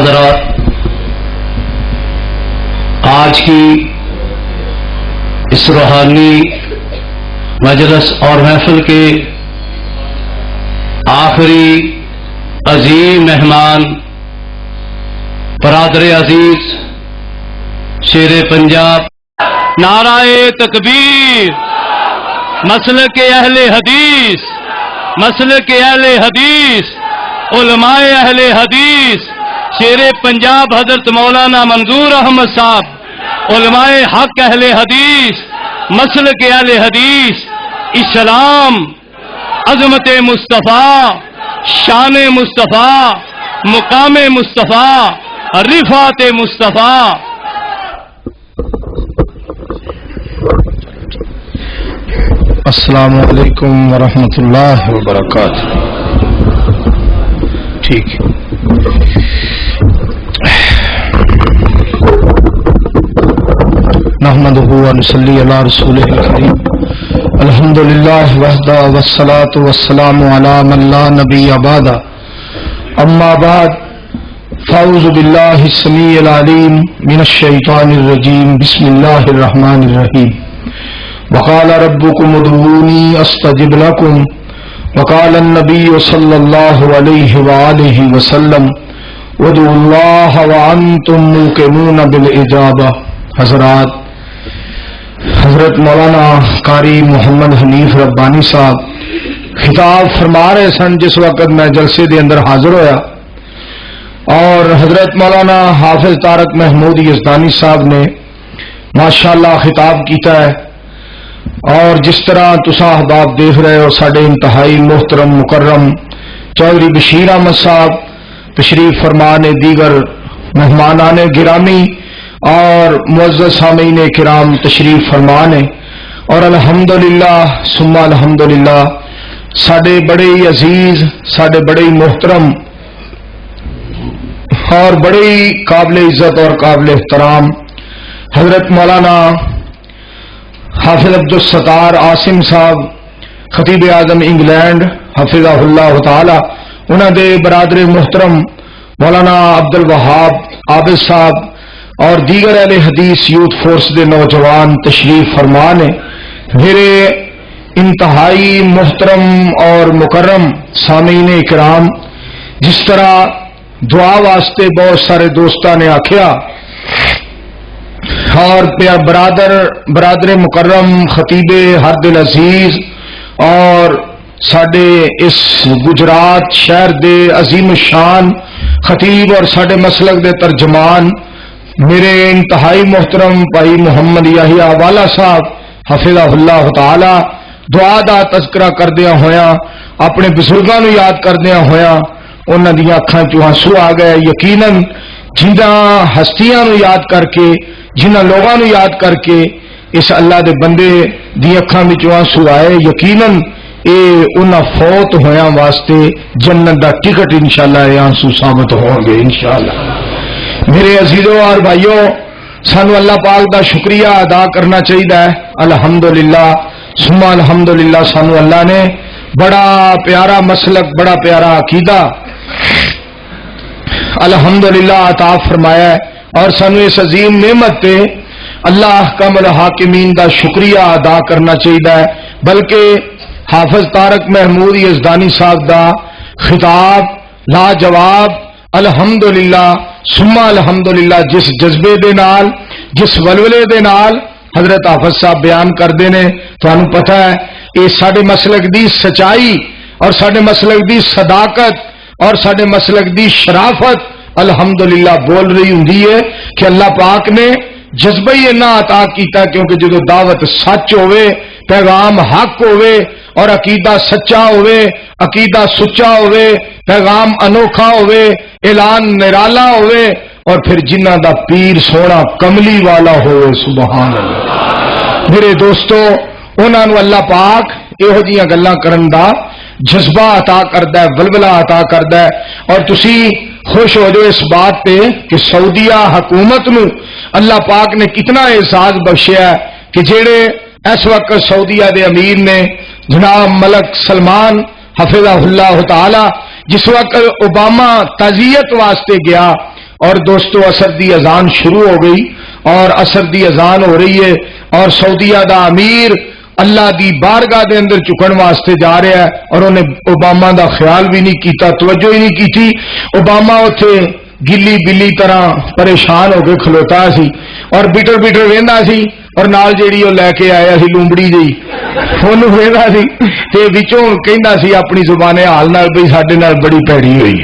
حضرات، آج کی اس روحانی مجلس اور محفل کے آخری عظیم مہمان برادر عزیز شیر پنجاب، نعرہ تکبیر، مسلک اہل حدیث، مسلک اہل حدیث، علماء اہل حدیث، شیر پنجاب حضرت مولانا منظور احمد صاحب، علماء حق اہل حدیث، مسلک اہل حدیث، اسلام، عظمت مصطفیٰ، شان مصطفیٰ، مقام مصطفیٰ، رفعت مصطفیٰ۔ السلام علیکم ورحمۃ اللہ وبرکاتہ۔ ٹھیک ہے، نحمدہ ونصلی علی رسولہ الکریم، الحمدللہ وحدہ والصلاۃ والسلام علی من لا نبی بعدہ، اما بعد فاعوذ باللہ السمیع العلیم من الشیطان الرجیم، بسم اللہ الرحمن الرحیم۔ وقال ربكم ادعوني استجب لكم وقال النبي صلى الله عليه وآله وسلم ادعوا الله وانتم موقنون بالاجابه۔ حضرات، حضرت مولانا قاری محمد حنیف ربانی صاحب خطاب فرما رہے سن جس وقت میں جلسے دے اندر حاضر ہویا، اور حضرت مولانا حافظ طارق محمود یزدانی صاحب نے ماشاءاللہ خطاب کیتا ہے، اور جس طرح تساں احباب دیکھ رہے ہو، ساڈے انتہائی محترم مکرم چودھری بشیر احمد صاحب تشریف فرمان، دیگر مہمانان گرامی اور معزز سامعین کرام تشریف فرمان، اور الحمدللہ ثم الحمدللہ ساڈے بڑے ہی عزیز، ساڈے بڑے ہی محترم اور بڑے ہی قابل عزت اور قابل احترام حضرت مولانا حافظ عبدالستار عاصم صاحب خطیب اعظم انگلینڈ حفظہ اللہ تعالی، انہوں دے برادر محترم مولانا عبد الوہاب عابد صاحب اور دیگر اہل حدیث یوتھ فورس دے نوجوان تشریف فرمان ہیں۔ میرے انتہائی محترم اور مکرم سامعین اکرام، جس طرح دعا واسطے بہت سارے دوستان نے آکھیا، اور برادر مکرم خطیب ہر دل عزیز اور ساڈے اس گجرات شہر دے عظیم شان خطیب اور ساڈے مسلک دے ترجمان میرے انتہائی محترم بھائی محمد یحییٰ والا صاحب حفظہ اللہ تعالی، دعا دا تذکرہ کردیا ہویا، اپنے بزرگاں نو یاد کردیا ہویا انہاں دی اکھاں چوں آنسو آ گئے۔ یقیناً جنہاں ہستیاں نو یاد کر کے، جنہاں لوگاں نو یاد کر کے اس اللہ دے بندے دی اکھاں وچوں آنسو آئے، یقیناً اے انہاں فوت ہویاں واسطے جنت دا ٹکٹ انشاءاللہ اے آنسو ثابت ہوں گے انشاءاللہ۔ میرے عزیزوں اور بھائیوں، سانو اللہ پاک دا شکریہ ادا کرنا چاہیے۔ الحمدللہ ثم الحمدللہ، سانو اللہ نے بڑا پیارا مسلک، بڑا پیارا عقیدہ الحمدللہ عطا فرمایا ہے، اور سانو اس عظیم نعمت پہ اللہ احکم الحاکمین دا شکریہ ادا کرنا چاہیے۔ بلکہ حافظ طارق محمود یزدانی صاحب دا خطاب لاجواب الحمدللہ ثم الحمدللہ جس جذبے دے نال، جس ولولے دے نال حضرت حافظ صاحب بیان کردے نے، تانوں پتہ ہے یہ ساڈے مسلک دی سچائی اور ساڈے مسلک دی صداقت اور ساڈے مسلک دی شرافت الحمدللہ بول رہی ہوندی ہے کہ اللہ پاک نے جذبہ ہی اتنا عطا کیتا، کیونکہ جدو دعوت سچ ہوئے، پیغام حق ہوئے اور عقیدہ سچا ہوئے، عقیدہ سچا ہوئے، پیغام انوکھا ہوئے، اعلان نرالا ہوئے، اور پھر جنہ دا پیر سونا کملی والا ہوئے، سبحان اللہ۔ میرے دوستو، انہاں نو اللہ پاک یہو جیاں گلاں کرن دا جذبہ عطا کردا ہے، ولولہ عطا کردا ہے، اور تسی خوش ہو جو اس بات پہ کہ سعودیہ حکومت نو اللہ پاک نے کتنا اعزاز بخشیا ہے کہ جیڑے اس وقت سعودیہ دے امیر نے جناب ملک سلمان حفظہ اللہ تعالی، جس وقت اوباما تعزیت واسطے گیا اور دوستو عصر دی اذان شروع ہو گئی اور عصر دی اذان ہو رہی ہے اور سعودیہ دا امیر اللہ دی بارگاہ دے اندر چکن واسطے جا رہا ہے اور انہیں اوباما دا خیال بھی نہیں کیتا، توجہ ہی نہیں کی تھی۔ اوباما اتنے گلی بلی طرح پریشان ہو کے کھلوتا سی اور بیٹر وہندا سی اور نال جیڑی وہ لے کے آیا سی لومبڑی جی انہوں وہندا سی تے وچوں کہندا سی اپنی زبان حال نال بھئی ساڈے نال بڑی پیڑی ہوئی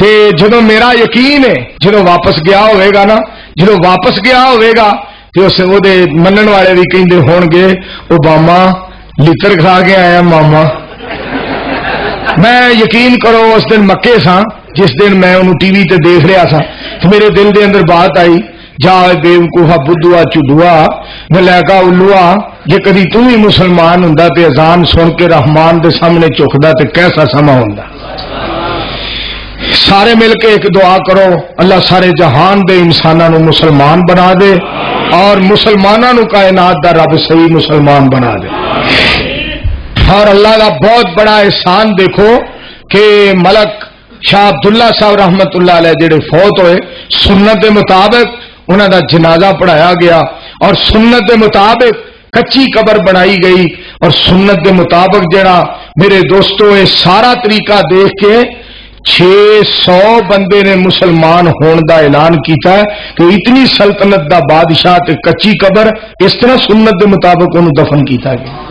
تے جدوں میرا یقین ہے جدوں واپس گیا ہوئے گا نا، جدوں واپس گیا ہوئے گا تے اس دے منن والے بھی کہندے ہون گے اوباما لتر کھا کے آیا ماما۔ میں یقین کرو اس دن مکے سا جس دن میں انہوں ٹی وی تے دیکھ رہا سا تو میرے دل دے اندر بات آئی، جا بےوقوفا بدھوا چڈوا نلائکا الوا، جے کدی تو بھی مسلمان ہوندا تے اذان سن کے رحمان دے سامنے چکدا تے کیسا سما ہوندا۔ سارے مل کے ایک دعا کرو، اللہ سارے جہان دے انساناں نو مسلمان بنا دے اور مسلماناں نو کائنات دا رب صحیح مسلمان بنا دے۔ اور اللہ کا بہت بڑا احسان دیکھو کہ ملک شاہ عبداللہ صاحب رحمت اللہ علیہ جڑے فوت ہوئے، سنت دے مطابق انہوں دا جنازہ پڑھایا گیا اور سنت دے مطابق کچی قبر بنائی گئی اور سنت دے مطابق جڑا میرے دوستو یہ سارا طریقہ دیکھ کے 600 بندے نے مسلمان ہون دا اعلان کیتا ہے کہ اتنی سلطنت دا بادشاہ تے کچی قبر اس طرح سنت دے مطابق انہوں دفن کیتا گیا۔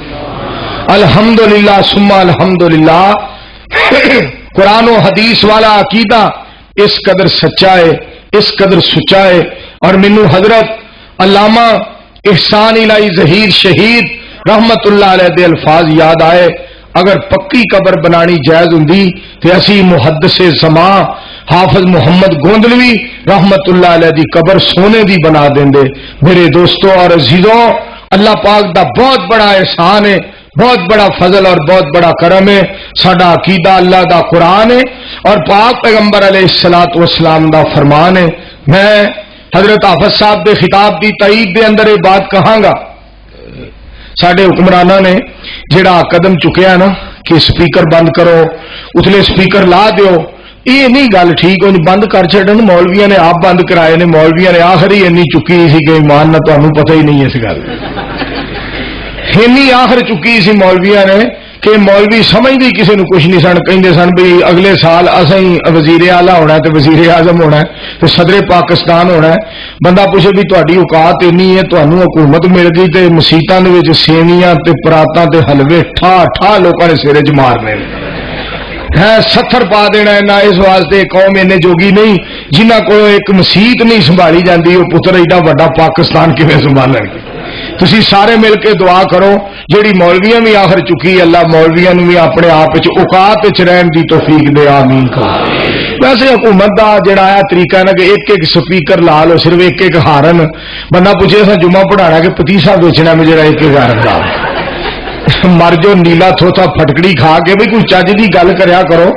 الحمدللہ ثم الحمدللہ قرآن و حدیث والا عقیدہ اس قدر سچا ہے، اس قدر سچا ہے۔ اور منو حضرت علامہ احسان الہی ظہیر شہید رحمت اللہ علیہ دے الفاظ یاد آئے، اگر پکی قبر بنانی جائز ہوندی تے اسی محدث زمان حافظ محمد گوندلوی رحمت اللہ علیہ دی قبر سونے دی بنا دیندے۔ میرے دوستوں اور عزیزوں، اللہ پاک دا بہت بڑا احسان ہے، بہت بڑا فضل اور بہت بڑا کرم ہے۔ ساڈا عقیدہ اللہ دا قرآن ہے اور پاک پیغمبر علیہ الصلوۃ والسلام دا فرمان ہے۔ میں حضرت حافظ صاحب دے خطاب دی تائید دے اندر یہ بات کہاں گا، ساڈے حکمرانہ نے جڑا قدم چکیا نا کہ سپیکر بند کرو، اتلے سپیکر لا دیو، یہ نہیں گل ٹھیک ہونی، بند کر چڑھن مولویاں نے آپ بند کرائے نے، مولویاں نے آخر ہی اینی چکی سی کہ ایمان نہ تمہیں پتہ ہی نہیں اس گل اینی آخر چکی سی مولویاں نے کہ مولوی سمجھدی کسی نو کچھ نہیں سن، کہندے سن بھی اگلے سال اسیں وزیر اعلیٰ ہونا ہے تے وزیر اعظم ہونا ہے تے صدر پاکستان ہونا ہے۔ بندہ پوچھے بھی تہاڈی اوقات اینی ہے، تانوں حکومت مل گئی تے مسیتاں دے وچ سیویاں تے پراتاں تے حلوے ٹھا ٹھا لوکاں نے سر وچ مارنے ہے، 70 پا دینا ہے۔ نہ اس واسطے قوم اینے جوگی نہیں جنہاں کو ایک مسیت نہیں سنبھالی جاندی، وہ پتر ایڈا وڈا پاکستان کیویں سنبھالن گے۔ تسی سارے مل کے دعا کرو، جیڑی مولویاں بھی آخر چکی، اللہ مولویاں بھی اپنے آپ اوقات رہن دی توفیق دے، آمین کرو۔ ویسے حکومت دا جڑا ہے طریقہ ہے نا کہ ایک ایک سپیکر لا لو، صرف ایک ایک ہارن، بندہ پوچھے سا جمعہ پڑھانا کہ پتیسا بیچنا میں جڑا ایک ایک ہارن لا مر جو نیلا تھوتا پھٹکڑی کھا کے بھی کوئی چج دی گل کریا کرو،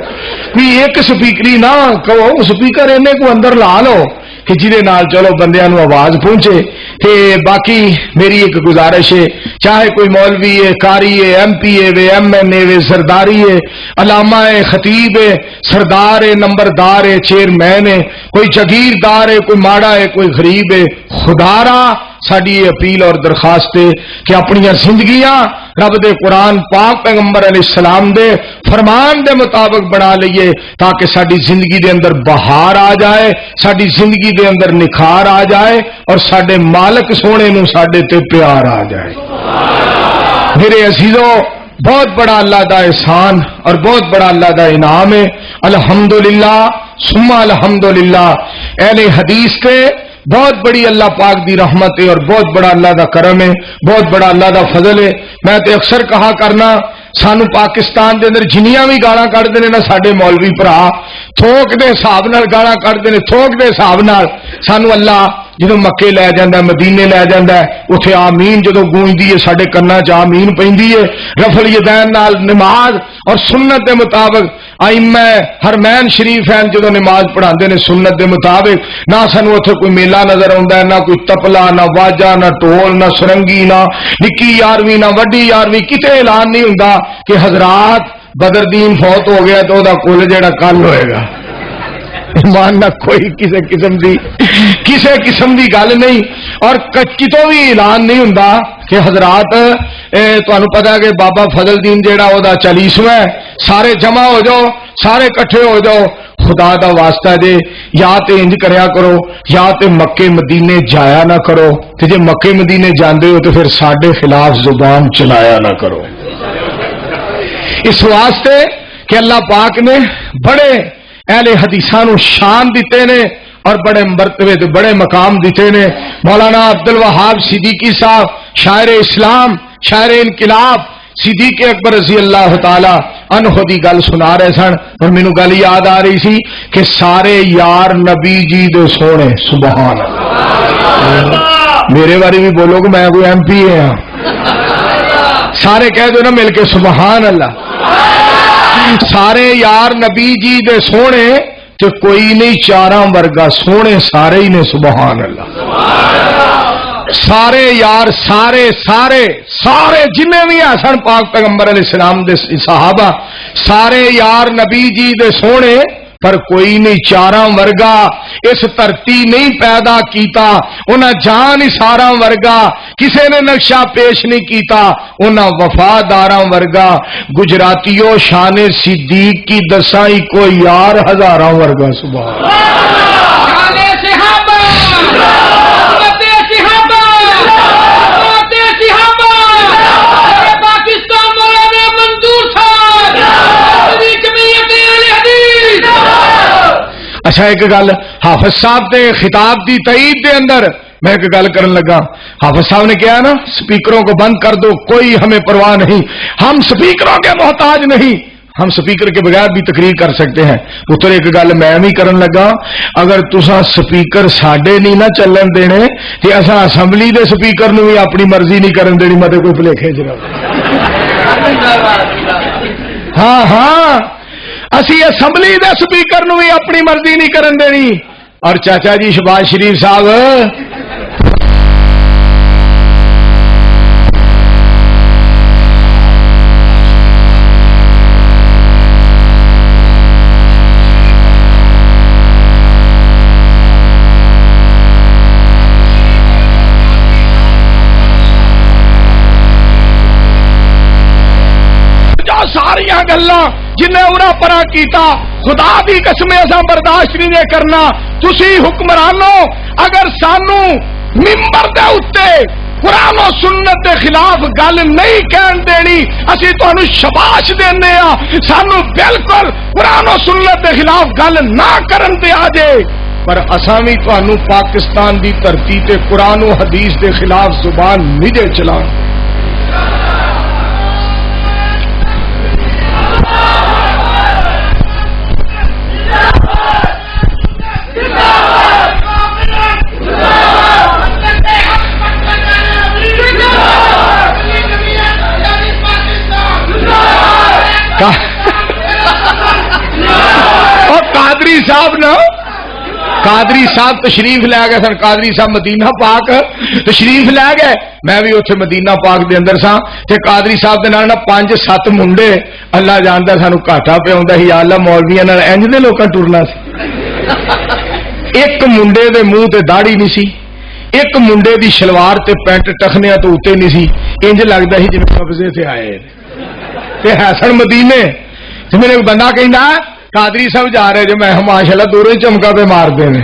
بھی ایک سپیکری نہ کہو، سپیکر اینے کو اندر لا لو کہ جہدے نال چلو بندیاں نو آواز پہنچے۔ تے باقی میری ایک گزارش ہے، چاہے کوئی مولوی ہے، قاری ہے، ایم پی ہے، ایم این اے، سرداری ہے، علامہ ہے، خطیب ہے، سردار ہے، نمبردار ہے، چیئرمین ہے، کوئی جاگیردار ہے، کوئی ماڑا ہے، کوئی غریب ہے، خدا را ساڈی یہ اپیل اور درخواست ہے کہ اپنی زندگیاں رب دے قرآن پاک پیغمبر علیہ السلام دے فرمان دے مطابق بنا لئیے، تاکہ ساڈی زندگی دے اندر بہار آ جائے، ساڈی زندگی دے اندر نکھار آ جائے اور ساڈے مالک سونے نو ساڈے تے پیار آ جائے۔ میرے عزیزوں، بہت بڑا اللہ دا احسان اور بہت بڑا اللہ دا انعام ہے، الحمدللہ ثم الحمدللہ۔ اہل حدیث کے بہت بڑی اللہ پاک دی رحمت ہے اور بہت بڑا اللہ دا کرم ہے، بہت بڑا اللہ دا فضل ہے۔ میں تے اکثر کہا کرنا، سانو پاکستان دے اندر جنیاں بھی گالاں کڈدے نے نا ساڈے مولوی بھرا، تھوک دے حساب نال گالاں کڈدے نے، تھوک دے حساب نال سانو اللہ جدوں مکے لے جاندا ہے، مدینے لے جاندا ہے، اوتھے آمین جدوں گونجدی ہے ساڈے کناں چ آمین پیندی ہے، رفع الیدین نال نماز اور سنت دے مطابق ائمہ حرمین شریف ہیں جدوں نماز پڑھاندے نے سنت دے مطابق، نہ سانو اوتھے کوئی میلہ نظر آوندا ہے، نہ کوئی تپلا، نہ واجا، نہ ٹول، نہ سرنگی، نہ نکی یارویں، نہ وڈی یارویں، کتے اعلان نہیں ہوندا کہ حضرات بدر دین فوت ہو گیا تو دا کل جڑا کل ہوئے گا۔ ایمان نہ کوئی کسی قسم دی گل نہیں، اور کتوں بھی اعلان نہیں ہوندا کہ حضرات تانوں پتہ ہے کہ بابا فضل دین جیڑا او دا 40واں ہے، سارے جمع ہو جاؤ، سارے کٹھے ہو جاؤ۔ خدا دا واسطہ جے یا تے انج کریا کرو، یا تے مکے مدینے جایا نہ کرو، تے جے مکے مدینے جاندے ہو تو پھر ساڈے خلاف زبان چلایا نہ کرو۔ اس واسطے کہ اللہ پاک نے بڑے اہل حدیثاں نو شان دیتے نے اور بڑے مرتبے تے بڑے مقام دیتے نے۔ مولانا عبد الوہاب صدیقی صاحب شاعر اسلام، شاعر انقلاب، صدیق اکبر رضی اللہ تعالی عنہ دی گل سنا رہے سن، اور مینوں گل یاد آ رہی سی کہ سارے یار نبی جی دے سونے، سبحان اللہ۔ میرے بارے بھی بولو کہ میں کوئی ایم پی ہاں، سارے کہہ دو نا مل کے سبحان اللہ۔ سارے یار نبی جی دے سونے تے کوئی نہیں چاراں ورگا، سونے سارے ہی نے، سبحان اللہ۔ سارے یار سارے سارے سارے جنہیں بھی حسن پاک پیغمبر علیہ السلام دے صحابہ سارے یار نبی جی دے سونے، پر کوئی نہیں چاراں ورگا، اس دھرتی نہیں پیدا کیتا انہاں جان ہی ساراں ورگا، کسے نے نقشہ پیش نہیں کیتا انہاں وفاداراں ورگا، گجراتیوں شان صدیق کی دسائی کو یار ہزاراں ورگا، سبحان اچھا ایک گل حافظ صاحب دے خطاب دی تائید دے اندر میں ایک گل کرن لگا۔ حافظ صاحب نے کہا نا سپیکروں کو بند کر دو، کوئی ہمیں پرواہ نہیں، ہم سپیکروں کے محتاج نہیں، ہم سپیکر کے بغیر بھی تقریر کر سکتے ہیں۔ اتر ایک گل میں بھی کرن لگا، اگر تساں سپیکر ساڈے نہیں نہ چلن دینے تے اساں اسمبلی دے سپیکر نو بھی اپنی مرضی نہیں کرن دینی، متے کوئی بھلیکے جناب۔ ہاں ہاں اسی اسمبلی دے سپیکر نو بھی اپنی مرضی نہیں کرن دینی۔ اور چاچا جی شہباز شریف صاحب ساریاں گلاں جنہیں اورا پرا کیتا خدا دی قسم اساں برداشت نہیں کرنا۔ تسی حکمرانوں اگر سانو ممبر دے اوتے قرآن و سنت دے خلاف گل نہیں کہن دینی اسی تانوں شاباش دینے ہاں، سانو بالکل قرآن و سنت دے خلاف گل نہ کرن دے آ جے، پر اساں وی تانوں پاکستان دی دھرتی تے قرآن و حدیث دے خلاف زبان نہیں دے چلان۔ اور قادری صاحب نا، قادری صاحب تشریف لے گئے سن، قادری صاحب مدینہ پاک تشریف لے گئے، میں بھی اتنے مدینہ پاک دے اندر سا تے قادری صاحب دے نال نا 5-7 منڈے، اللہ جاندا سانو گھاٹا پہ ہوندا سی، یا اللہ مولویاں نال انج دے لوکاں ٹرنا سی۔ ایک منڈے دے منہ تے داڑھی نہیں سی، ایک منڈے دی شلوار تے پینٹ ٹخنیاں تو اوتے نہیں سی، انج لگدا سی جویں قبضے تے آئے تے حسن مدینے تے میرے بندہ کہندا قادری صاحب جا رہے جو، میں ماشاءاللہ دوروں چمکا پہ مار دے نے۔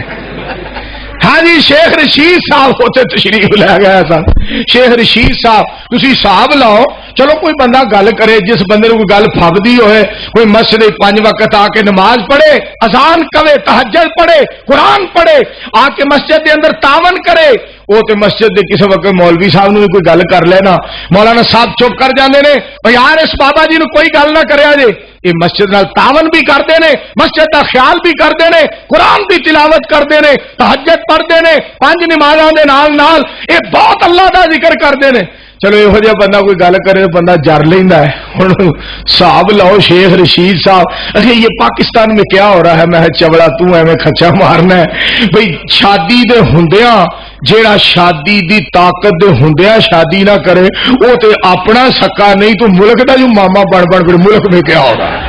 ہاں جی شیخ رشید صاحب ہوتے تشریف لے گیا سن، شیخ رشید صاحب تسی صاحب لاؤ، چلو کوئی بندہ گل کرے، جس بندے کو گل پھبدی ہوئے، کوئی مسجد 5 وقت آ کے نماز پڑھے، اذان کرے، تہجد پڑھے، قرآن پڑھے، آ کے مسجد کے اندر تعاون کرے، وہ تو مسجد کے کسی وقت مولوی صاحب نے بھی کوئی گل کر لینا، مولانا صاحب چپ کر جاندے نے، یار اس بابا جی نے کوئی گل نہ کریا جے، یہ مسجد نال تعاون بھی کرتے ہیں، مسجد کا خیال بھی کرتے ہیں، قرآن کی تلاوت کرتے ہیں، تہجد پڑھتے ہیں، 5 نمازاں دے نال نال یہ بہت اللہ کا ذکر کرتے ہیں۔ چلو یہو جہا بندہ کوئی گل کرے تو بندہ جر لینا ہے۔ ہوں صاحب لاؤ شیخ رشید صاحب، اچھا یہ پاکستان میں کیا ہو رہا ہے؟ میں چبڑا تو ایویں کھچا مارنا ہے بھئی، شادی دے ہوندیاں جیڑا شادی دی طاقت دے ہوندیاں شادی نہ کرے وہ تے اپنا سکا نہیں تو ملک دا جو ماما بن بن پھر ملک میں کیا ہو رہا ہے؟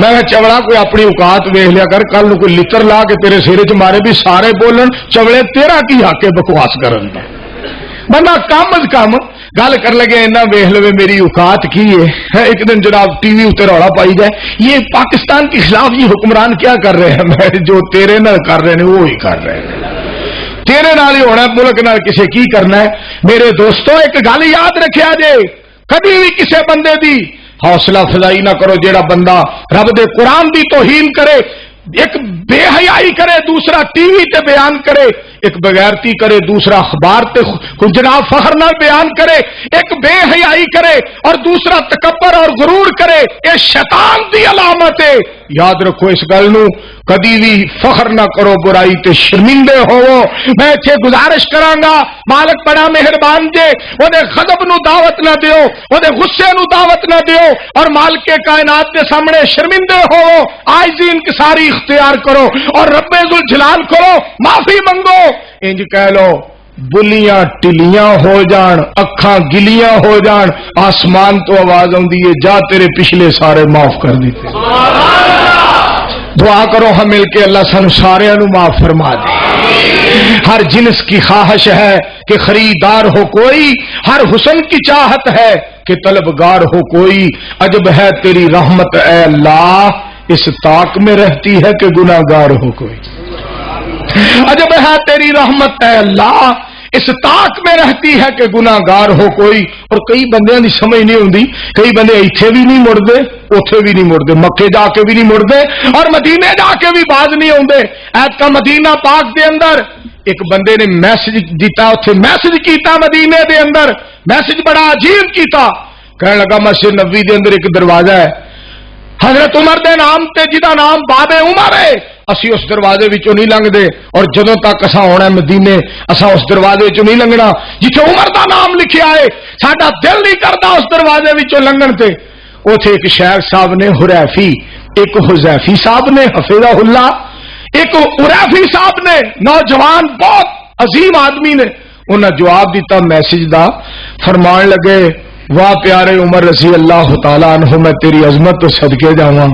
میں چوڑا کوئی اپنی اوقات ویخ لیا کر، کل کوئی لتر لا کے تیرے سیرے چ مارے بھی سارے بولن، چوڑے تیرا کی حق ہے بکواس کرن دا؟ بندہ کم از کم گل کر لگے اینا ویخ لو میری اوقات کی ہے۔ ایک دن جناب ٹی وی اتنے روڑا پائی جائے یہ پاکستان کے خلاف یہ حکمران کیا کر رہے ہیں؟ میں جو تیرے نال کر رہے ہیں وہی کر رہے ہیں، تیرے نال ہی ہونا، ملک نال کسے کی کرنا ہے؟ میرے دوستو ایک گل یاد رکھیا جے، کبھی بھی کسے بندے دی حوصلہ افزائی نہ کرو جیڑا بندہ رب دے قرآن دی توہین کرے، ایک بے حیائی کرے، دوسرا ٹی وی تے بیان کرے، ایک بغیرتی کرے، دوسرا اخبار تے جناب فخر نال بیان کرے، ایک بے حیائی کرے اور دوسرا تکبر اور غرور کرے، یہ شیطان دی علامت ہے۔ یاد رکھو اس گل نو، کدی بھی فخر نہ کرو برائی تے شرمندے ہوو۔ میں ایتھے گزارش کراں گا، مالک بڑا مہربان جے، او دے غضب نو دعوت نہ دیو، او دے غصے نو دعوت نہ دیو، اور مالک کائنات دے سامنے شرمندے ہوو، عاجزی انکساری اختیار کرو اور رب ذوالجلال کرو معافی منگو۔ انج کہہ لو بلیاں ٹلیاں ہو جان، اکھاں گلیاں ہو جان، آسمان تو آواز آندی ہے جا تیرے پچھلے سارے معاف کر دیتے۔ دعا کرو ہم مل کے اللہ سن سارے نو معاف فرما دے۔ ہر جنس کی خواہش ہے کہ خریدار ہو کوئی، ہر حسن کی چاہت ہے کہ طلبگار ہو کوئی، عجب ہے تیری رحمت اے اللہ، اس طاق میں رہتی ہے کہ گناہگار ہو کوئی۔ عجب ہے تیری رحمت اے اللہ، اس طاق میں رہتی ہے کہ گناہگار ہو کوئی۔ اور کئی بندیاں دی سمجھ نہیں ہوندی، کئی بندے ایتھے بھی نہیں مڑدے، اوتھے بھی نہیں مڑدے، مکے جا کے بھی نہیں مڑدے اور مدینے جا کے بھی باز نہیں ہوندے۔ ایت کا مدینہ پاک دے اندر ایک بندے نے میسج دیتا، اوتھے میسج کیتا مدینے دے اندر، میسج بڑا عجیب کیتا، کہنے لگا مسجد نبوی دے اندر ایک دروازہ ہے حضرت عمر دے نام تے جدا نام باب عمر ہے، اسی اس دروازے وچوں نہیں لنگ دے، اور جدوں تک اساں ہونا مدینے اساں اس دروازے وچوں نہیں لنگنا جتھے عمر دا نام لکھیا ہے، ساڈا دل نہیں کردا اس دروازے وچوں لنگن تے۔ اوتھے ایک شیخ صاحب نے حریفی، ایک حذیفی صاحب نے حفظہ اللہ، ایک حریفی صاحب نے، نوجوان بہت عظیم آدمی نے، انہاں جواب دیتا میسج دا، فرمان لگے واہ پیارے عمر رضی اللہ تعالیٰ عنہ، میں تیری عظمت تو صدقے جاواں،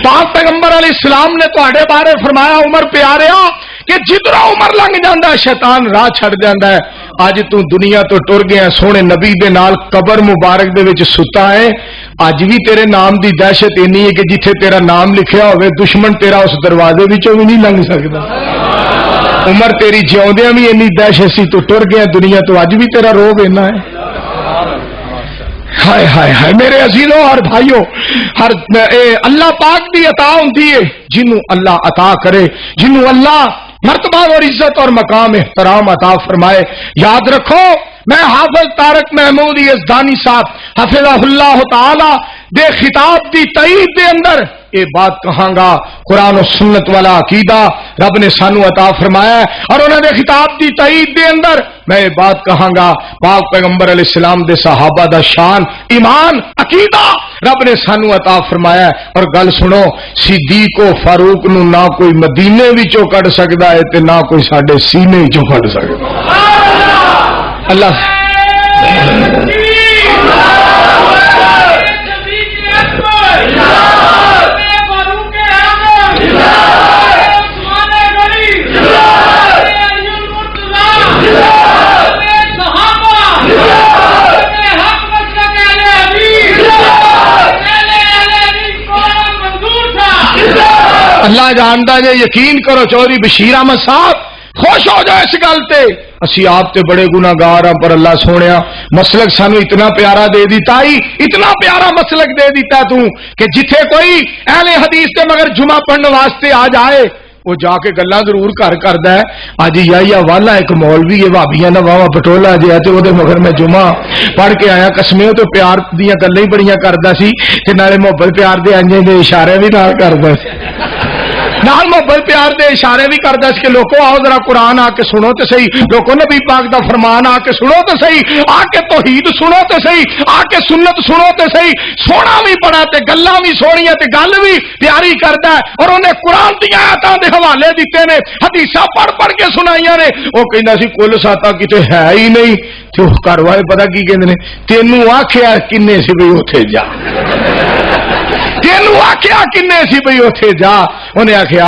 پاک پیغمبر علیہ السلام نے تواڈے بارے فرمایا عمر پیاریا کہ جدھر عمر لنگ جاندا ہے شیطان راہ چھڑ جاندا ہے۔ اج تو دنیا تو ٹر گیا، سونے نبی دے نال قبر مبارک دے وچ ستا ہے، اج بھی تیرے نام دی دہشت اینی ہے کہ جتھے تیرا نام لکھیا ہوئے دشمن تیرا اس دروازے وچوں بھی نہیں لنگ سکدا۔ عمر تیری جیوندیاں بھی اینی دہشت سی، تو ٹر گیا دنیا تو اج بھی تیرا روب اینا ہے۔ ہائے ہائے ہائے میرے عزیزوں اور بھائیوں، ہر اللہ پاک دی عطا ہوندی ہے، جنوں اللہ عطا کرے، جنوں اللہ مرتبہ اور عزت اور مقام احترام عطا فرمائے۔ یاد رکھو میں حافظ طارق محمود یزدانی صاحب حفظہ اللہ تعالی دے خطاب دی تائید دے اندر یہ بات کہاں گا، قرآن و سنت والا عقیدہ رب نے سانو عطا فرمایا ہے، اور انہوں نے خطاب دی تائید دے اندر میں یہ بات کہاں گا، پاک پیغمبر علیہ السلام دے صحابہ دا شان ایمان عقیدہ رب نے سانو عطا فرمایا ہے۔ اور گل سنو، صدیق و فاروق نو نہ کوئی مدینے وچوں کڈ سکدا ہے تے نہ کوئی ساڈے سینے وچوں کڈ سکدا۔ اللہ اللہ جانتا جے، یقین کرو چودھری بشیر احمد صاحب خوش ہو جائے اس گل تے، اسی آپ تے بڑے گناہگار ہاں، پر اللہ سونیا مسلک سانو اتنا پیارا دے دیتا ہی، اتنا پیارا مسلک دے دیتا تو کہ جتھے کوئی اہل حدیث تے مگر جمعہ پڑھنے واسطے آ جائے وہ جا کے گلاں ضرور کردا ہے۔ اج یا والا ایک مولوی ہے بھابیاں دا واوا پٹولا جے تے اودے مگر میں جمعہ پڑھ کے آیا، قسمیں تو پیار دیاں گلاں ہی بڑیاں کردا سی تے نالے محبت پیار دے انجے دے اشارے بھی نال کردا سی، نال محبت پیار دے اشارے بھی کردا سی کہ لوگوں آؤ ذرا قرآن آ کے سنو تے صحیح، لوگوں نبی پاک دا فرمان آ کے سنو تے صحیح، آ کے توحید سنو تے صحیح، آ کے سنت سنو تے صحیح، سونا بھی بڑا تے گلاں بھی سونیاں تے گل بھی پیاری کردا ہے۔ اور انہیں قرآن دی آیاتاں دے حوالے دیتے نے، حدیثاں پڑھ کے سنائیاں نے، وہ کہندا سی کل ساتا کتے ہے ہی نہیں، تے گھر والے پتہ کی کہندے نے، تینوں آکھیا کنے سی بھئی اوتھے جا، ਇਹਨੂੰ ਆਖਿਆ ਕਿੰਨੇ ਸੀ ਬਈ ਉੱਥੇ ਜਾ, ਉਹਨੇ ਆਖਿਆ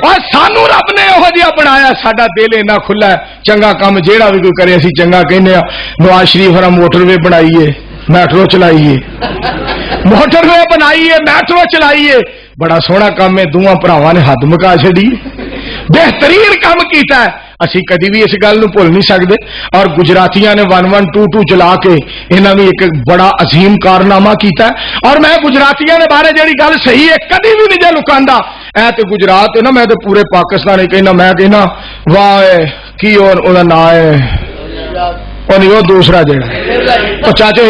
اور سانو رب نے وہ جہا بنایا ساڈا دل اینا کھلا ہے چنگا کام جیڑا بھی کوئی کرے اسی چنگا کہنے نواز شریف ہر موٹر وے بنائیے میٹرو چلائیے موٹر وے بنائیے میٹرو چلائیے بڑا سونا کام ہے دونوں بھراواں نے حد مکا چڑی بہترین کام کیتا ہے اسی کدی بھی اس گل بھول نہیں سکتے اور گجراتیاں نے 1122 چلا کے انہاں بھی ایک بڑا عظیم کارنامہ کیتا ہے اور میں گجراتیاں دے بارے جڑی گل صحیح ہے کدی بھی نہیں جے لکاندا اے تے گجرات ہے نا میں تے پورے پاکستان کہنا میں کہنا واہ کی اور دا نام ہے اور نہیں وہ دوسرا جڑا چاچے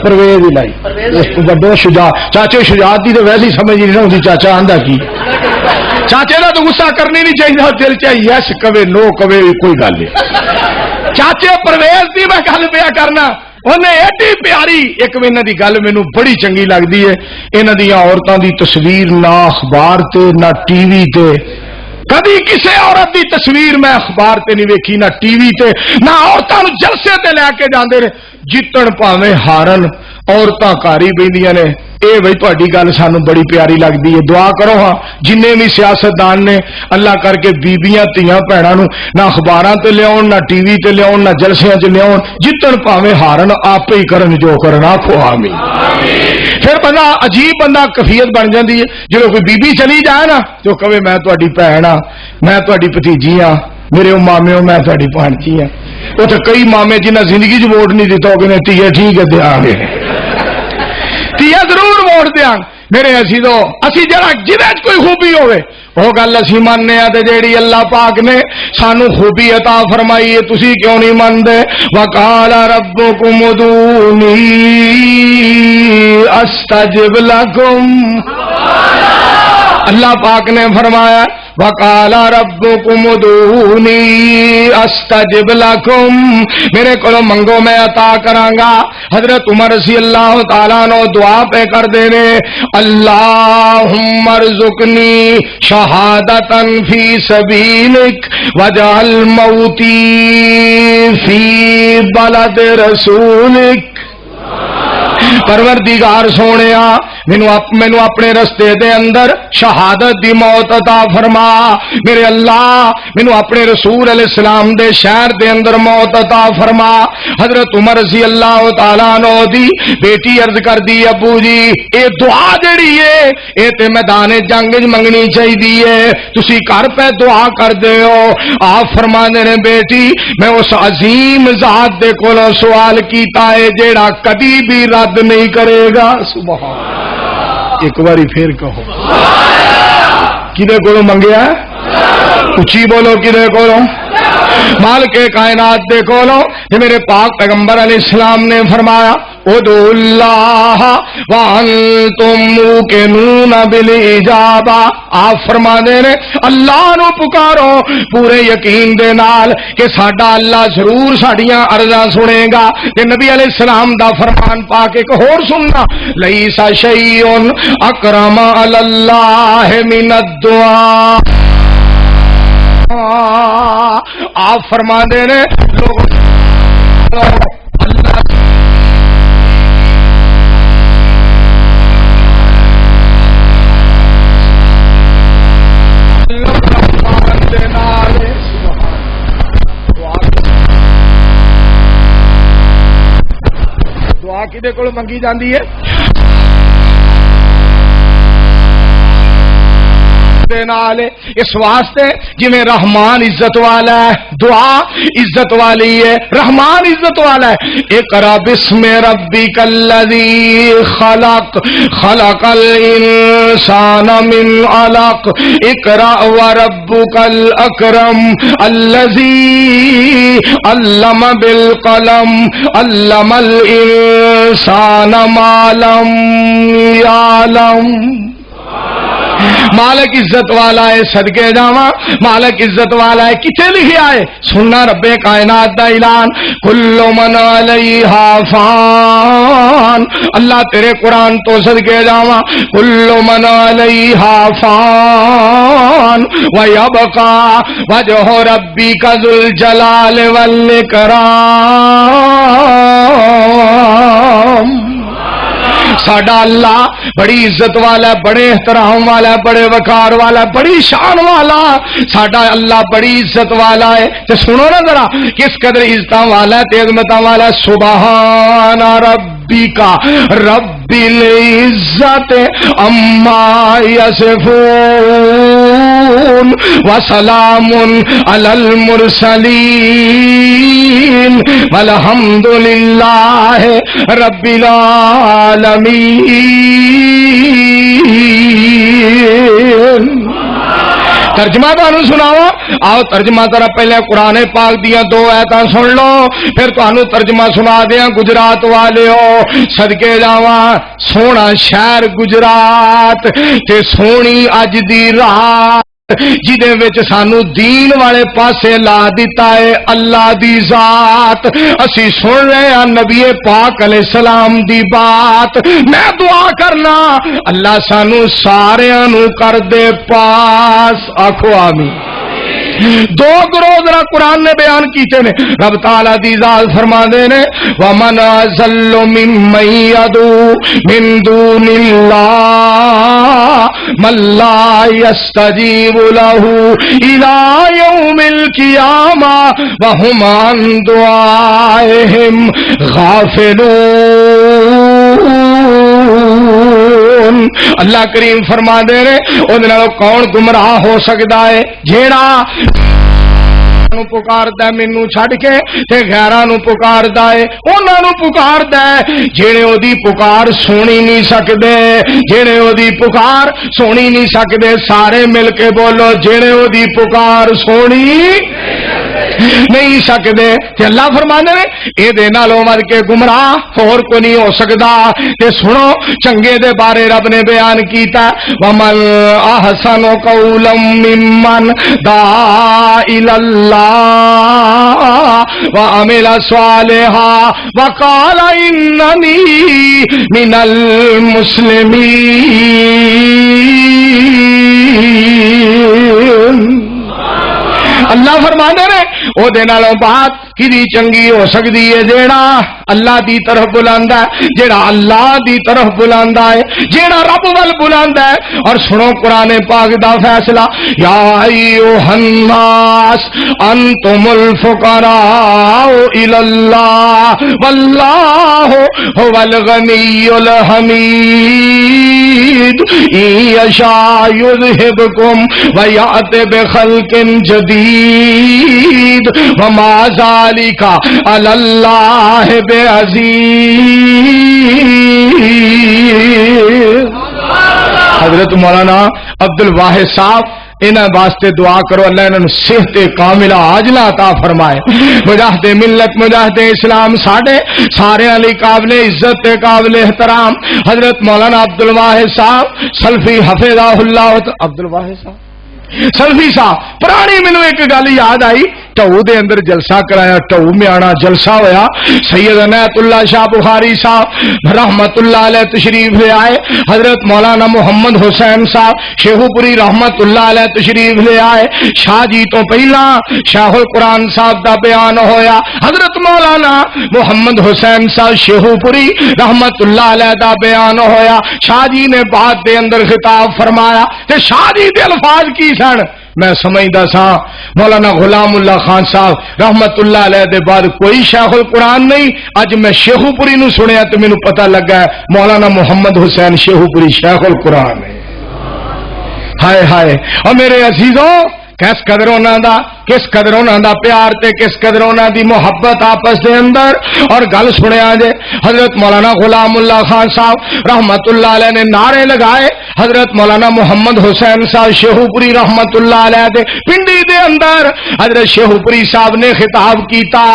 پرویز لائی بڑے شجاع چاچے شجاعت کی تو ویسے ہی سمجھ نہیں ہوتی چاچا آندا کی چاچے کا تو غصہ کرنی نہیں چاہیے دل چاہیے یس کبے نو کبے کوئی گل نہیں چاچے پرویز کی میں گل پیا کرنا انہیں ایڈی پیاری ایک انہوں کی گل مینو بڑی چنگی لگتی ہے انہوں دیا عورتوں کی تصویر نہ اخبار تے نہ ٹی وی تے کبھی کسی عورت کی تصویر میں اخبار تے نہیں ویکھی نہ ٹی وی تے نہ عورتوں جلسے تے لے کے جاندے نے جتن پاویں ہارن عورتاں گھر ہی بہندیاں نے اے بھائی تہاڈی گل سانو بڑی پیاری لگتی ہے دعا کرو ہاں جنے بھی سیاستدان نے اللہ کر کے بیبیاں تیاں بھیناں نو نہ اخباراں تے لیاون نہ ٹی وی تے لیاون نہ جلسیاں تے لیاون جتن پاویں ہارن آپ ہی کرن جو کرن آکھو آمین پھر بندہ عجیب بندہ کفیت بن جاندی ہے جدوں کوئی بیبی چلی جائے نا تو کہے میں تہاڈی بھین ہاں میں تہاڈی بھتیجی ہاں میرے مامے ہو میں تہاڈی بھانجی ہاں وہ تو کئی مامے جنہیں زندگی چ ووٹ نہیں دیتا کہ تیے ٹھیک ہے دیا گے تیے ضرور ووٹ دیا میرے اسی تو اسی جڑا جہاں کوئی خوبی ہوے وہ گل اسی ماننے تے جیڑی اللہ پاک نے سانو خوبی عطا فرمائی ہے تسی کیوں نہیں مانتے وقال ربکم ادعونی استجب لکم اللہ پاک نے فرمایا وقال ربکم ادعونی استجب لکم میرے کو منگو میں عطا کرانگا حضرت عمر رضی اللہ تعالیٰ نو دعا پہ کر دینے اللہم ارزقنی شہادتا فی سبیلک وجعل موتی فی بلد رسولک پروردگار سونیا مینو اپنے رستے دے اندر شہادت دی موت عطا فرما میرے اللہ مینو اپنے رسول علیہ السلام دے شہر دے اندر موت عطا فرما حضرت عمر رضی اللہ تعالیٰ عنہ دی بیٹی عرض کر دی ابو جی اے دعا جڑی ہے اے تے میدان جنگ منگنی چاہیے تسی گھر پہ دعا کر دے ہو آپ فرما دے نے بیٹی میں اس عظیم ذات دے کولوں سوال کیتا ہے جیڑا کدی بھی رد نہیں کرے گا سبحان ایک باری پھر کہو کدے کولوں منگیا اچھی بولو کدے کولوں مالک کائنات دے کولوں کہ میرے پاک پیغمبر علیہ السلام نے فرمایا ادعوا اللہ وانتم موقنون بالاجابہ آپ فرما دے نے اللہ نو پکارو پورے یقین دے نال کہ ساڈا اللہ ضرور ساڈیاں عرضاں سنے گا تے نبی علیہ السلام دا فرمان پاک ایک اور سننا لیس شیء اکرم علی اللہ من الدعاء آپ فرما دے نے لوگ دعا کدے کول منگی جاندی ہے اس واسطے جی رحمان عزت والا ہے دعا عزت والی ہے رحمان عزت والا ہے اقرا بسم ربک الذی خلق خلق الانسان من علق اقرا وربک الاکرم الذی علم بالقلم علم الانسان ما لم یعلم مالک عزت والا ہے صدقے جاواں مالک عزت والا ہے کتنے لکھیا ہے سننا رب کائنات دا اعلان کل من علیہا فان اللہ تیرے قرآن تو صدقے جاواں کل من علیہا فان ویبقا وجہ ربک ذو الجلال والاکرام ساڈا اللہ بڑی عزت والا ہے، بڑے احترام والا ہے، بڑے وقار والا ہے، بڑی شان والا، ساڈا اللہ بڑی عزت والا ہے۔ تو سنو نا ذرا کس قدر عزت والا ہے، عظمت والا ہے۔ سبحان ربک رب العزت عما یصفون وسلام علی المرسلین والحمد للہ رب العالمین۔ ترجمہ تمہیں سناوا، آؤ ترجمہ ذرا پہلے قرآن پاک دیا دو آیتاں سن لو، پھر تمہیں ترجمہ سنا دیا گجرات والے ہو۔ صدقے جاواں سونا شہر گجرات تے سونی اج دی رات جدے وچ سانو دین والے پاسے لا دیتا ہے اللہ دی ذات۔ اسی سن رہے ہیں نبی پاک علیہ السلام دی بات۔ میں دعا کرنا اللہ سانو ساریاں نو کر دے پاس، آکھو آمین۔ دو گروہ ذرا قرآن نے بیان کیتے نے، رب تعالی دی ذات فرما دے نے وَمَنْ أَضَلُّ مِمَّن يَدْعُو مِن دُونِ اللَّهِ مَن لَّا يَسْتَجِيبُ لَهُ إِلَى يَوْمِ الْقِيَامَةِ وَهُمْ عَن دُعَائِهِمْ غَافِلُونَ۔ اللہ کریم فرما دے رہے اودے نال کون گمراہ ہو سکتا ہے جیڑا پکاردا ہے مینوں چھڈ کے تے غیراں نو پکاردا ہے، انہاں نو پکاردا ہے جڑے اودی پکار سنی نہیں سکدے، جڑے اودی پکار سنی نہیں سکدے۔ سارے مل کے بولو جڑے اودی پکار سنی نہیں سکدے۔ تے اللہ فرماندے نے اے دے نالوں ود کے گمراہ ہور کوئی نہیں ہو سکدا۔ تے سنو چنگے دے بارے رب نے بیان کیتا وَمَنْ أَحْسَنُ قَوْلًا مِّمَّنْ دَعَا إِلَى اللَّهِ وَعَمِلَ صَالِحًا وَقَالَ إِنَّنِي مِنَ الْمُسْلِمِينَ۔ اللہ فرماندے نے او دے نالوں بات کدی چنگی ہو سکتی ہے جیڑا اللہ دی طرف بلاندا ہے، جیڑا اللہ دی طرف بلاندا ہے، جیڑا رب ول بلاندا ہے۔ اور سنو قرآن پاک دا فیصلہ یا ایھا الناس انتم الفقراء الی اللہ واللہ هو الغنی الحمید ان یشاء یذھبکم ویأت بخلق جدید وما ذلک علی اللہ بعزیز۔ حضرت مولانا عبد الواحد صاحب انہاں واسطے دعا کرو اللہ انہاں صحت کاملہ عاجلہ عطا فرمائے۔ مجاہد ملت مجاہد اسلام ساڈے سارے علی قابل عزت قابل احترام حضرت مولانا عبد الواحد صاحب سلفی حفظہ اللہ عبد الواحد صاحب سلفی صاحب پرانی مینوں ایک گل یاد آئی، ٹو دے اندر جلسہ کرایا، ٹو میانا جلسہ ہویا، سید عنایت اللہ شاہ بخاری صاحب رحمت اللہ علیہ تشریف لے آئے، حضرت مولانا محمد حسین صاحب شیخو پوری رحمت اللہ علیہ تشریف لے آئے، شاہ جی تو پہلا شاہ القرآن صاحب دا بیان ہویا، حضرت مولانا محمد حسین صاحب شیخو پوری رحمت اللہ علیہ دا بیان ہویا، شاہ جی نے بات دے اندر خطاب فرمایا تے شاہ جی دے الفاظ کی سن میں سمجھدا سا مولانا غلام اللہ خان صاحب رحمت اللہ علیہ دے بعد کوئی شیخ القرآن نہیں۔ اج میں شیخو پوری نو سنیا تو مینوں پتہ لگا ہے مولانا محمد حسین شیخو پوری شیخ القرآن ہے۔ ہائے ہائے اور میرے عزیزوں کس قدر انہاں دا کس قدر انہاں دا پیار تے کس قدر انہاں دی محبت آپس دے اندر۔ اور گل سنیا جے حضرت مولانا غلام اللہ خان صاحب رحمت اللہ علیہ نے نعرے لگائے، حضرت مولانا محمد حسین صاحب شیخو پوری رحمت اللہ علیہ دے پنڈی دے اندر حضرت شیخو پوری صاحب نے خطاب کیتا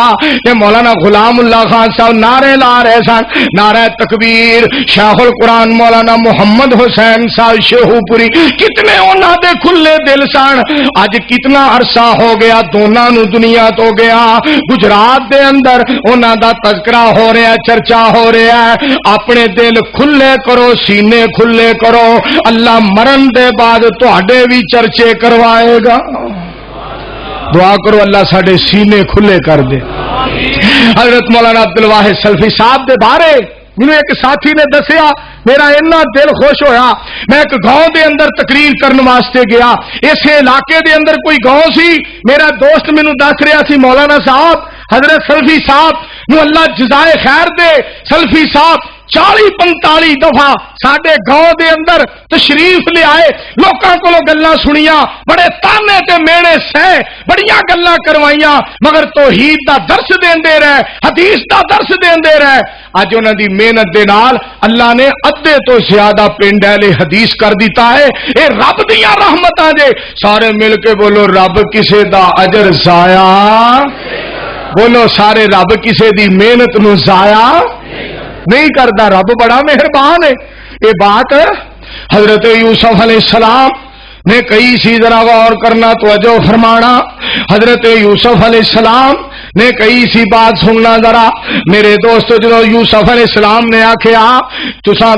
تے مولانا غلام اللہ خان صاحب نعرے لا رہے سن، نعرہ تکبیر، شیخ القرآن مولانا محمد حسین صاحب شیخو پوری کتنے انہاں دے کھلے دل سن۔ اج کتنا عرصہ ہو گیا دونوں نو دنیا تو گیا، گجرات دے اندر انہاں دا تذکرہ ہو رہا ہے، چرچا ہو رہا ہے۔ اپنے دل کھلے کرو، سینے کھلے کرو، اللہ مرن دے بعد تواڈے بھی چرچے کروائے گا۔ دعا کرو اللہ ساڈے سینے کھلے کر دے۔ حضرت مولانا عبد الواحد سلفی صاحب دے بارے مینوں ایک ساتھی نے دسیا میرا اتنا دل خوش ہویا. میں ایک گاؤں دے اندر تقریر کرنے واسطے گیا. اس علاقے دے اندر کوئی گاؤں سی, میرا دوست مینوں دس رہا سی مولانا صاحب حضرت سلفی صاحب نو اللہ جزائے خیر دے, سلفی صاحب 40-45 دفعہ ساڈے گاؤں دے اندر تشریف لے آئے, لوکاں کولوں گلاں سنیاں, بڑے تانے تے مینے سہ, بڑیاں گلاں کروائیاں, مگر توحید دا درس دیندے رہے, حدیث دا درس دیندے رہے. اج انہاں دی محنت دے نال اللہ نے ادھے تو زیادہ پنڈ اہل حدیث کر دیتا ہے. اے رب دیاں رحمتاں جے. سارے مل کے بولو رب کسے دا اجر ضائع, بولو سارے رب کسے دی محنت نو ضائع نہیں کرتا. رب بڑا مہربان ہے. یہ بات حضرت یوسف علیہ السلام نے کئی سی, ذرا غور کرنا توجہ فرمانا. حضرت یوسف علیہ السلام نے کئی سی بات سننا ذرا میرے دوست. جو یوسف علیہ السلام نے آخیا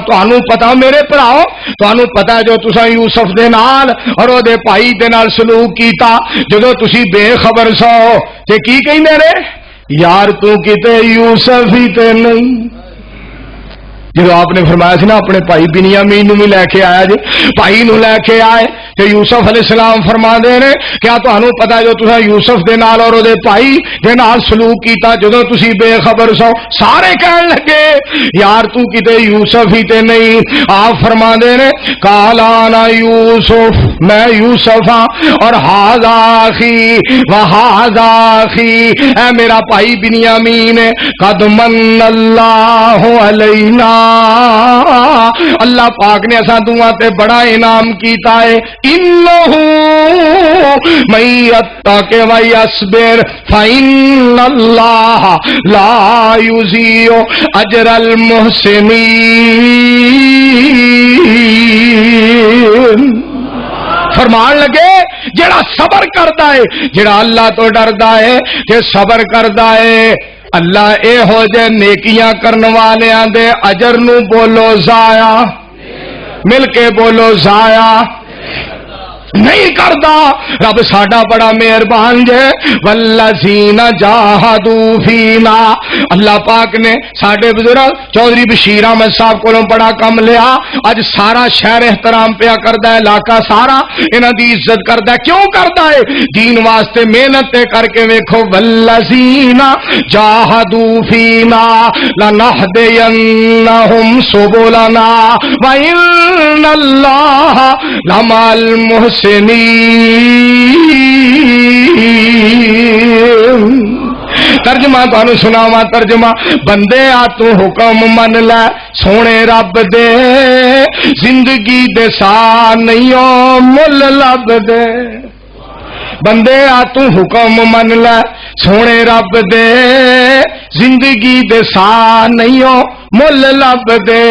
تانوں پتا میرے بھراؤ, تانوں پتا جو تساں یوسف دے نال اور او دے بھائی دے نال سلوک کیتا, جدو تسی بے خبر سو تے کی کہندے نے یار تو کتے یوسف ہی تے نہیں. جب آپ نے فرمایا سی نا اپنے بھائی بنیامین نو بھی لے کے آیا جی, بھائی نو لے کے آئے تو یوسف علیہ السلام فرما دے نے کیا تانوں پتا جو تساں یوسف دے نال اور دے بھائی دے نال سلوک کیتا جدوں تسی بے خبر سو. سارے کہن لگے یار تو کتے یوسف ہی تے نہیں. آپ فرما دے نے قال انا یوسف, میں یوسف ہاں اور ھذا اخی وھذا اخی, اے میرا بھائی بنیامین ہے. قد من اللہ علینا, اللہ پاک نے اساں دوواں تے بڑا انعام کیتا ہے. انہ من یتق و یصبر فإن اللہ لا یضیع اجر المحسنین. فرمان لگے جڑا صبر کردا ہے, جڑا اللہ تو ڈردا ہے تے صبر کردا ہے, اللہ اے ہو جے نیکیاں کرن والیاں دے اجر نو بولو ضائع, مل کے بولو ضائع نہیں کردا. رب ساڈا بڑا مہربان جے. والذین جاہدوا فینا, اللہ پاک نے ساڈے بزرگ چودھری بشیر احمد صاحب کولوں بڑا کم لیا. اج سارا شہر احترام پیا کردا ہے, علاقہ سارا انہاں دی عزت کردا ہے. کیوں کردا ہے؟ دین واسطے محنت کر کے ویکھو. والذین جاہدوا فینا لنہدینہم سبلنا وإن اللہ لمع المحسنین. ترجمہ تانوں سناواں ترجمہ. بندے آ تو حکم من لے سونے رب دے, زندگی دے سا نہیں او مل لب دے. بندے آ تو حکم من لے سونے رب دے, زندگی دے سا نہیں او مل لب دے.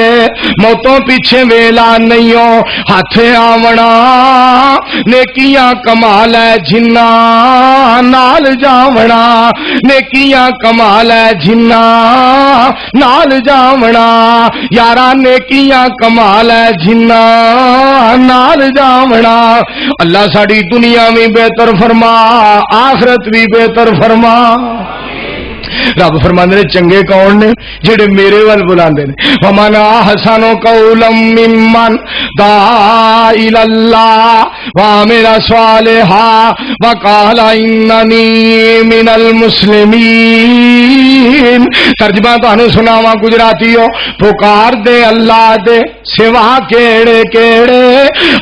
موتوں پیچھے ویلا نہیں او ہاتھ آونا, نیکیاں کمال ہے جنہ نال جاونا, نیکیاں کمال ہے جنہ نال جاونا. یارا نیکیاں کمال ہے جنہ نال جاونا. اللہ ساڈی دنیا بھی بہتر فرما, آخرت بھی بہتر فرما. رب فرماندے نے چنگے کون نے جڑے میرے ول بلاندے نے. ومن احسن قولا ممن دعا الی اللہ وعمل صالحا وقال اننی من المسلمین. ترجمہ تانوں سناواں گجراتیو. پکار دے اللہ دے سوا کیڑے کیڑے,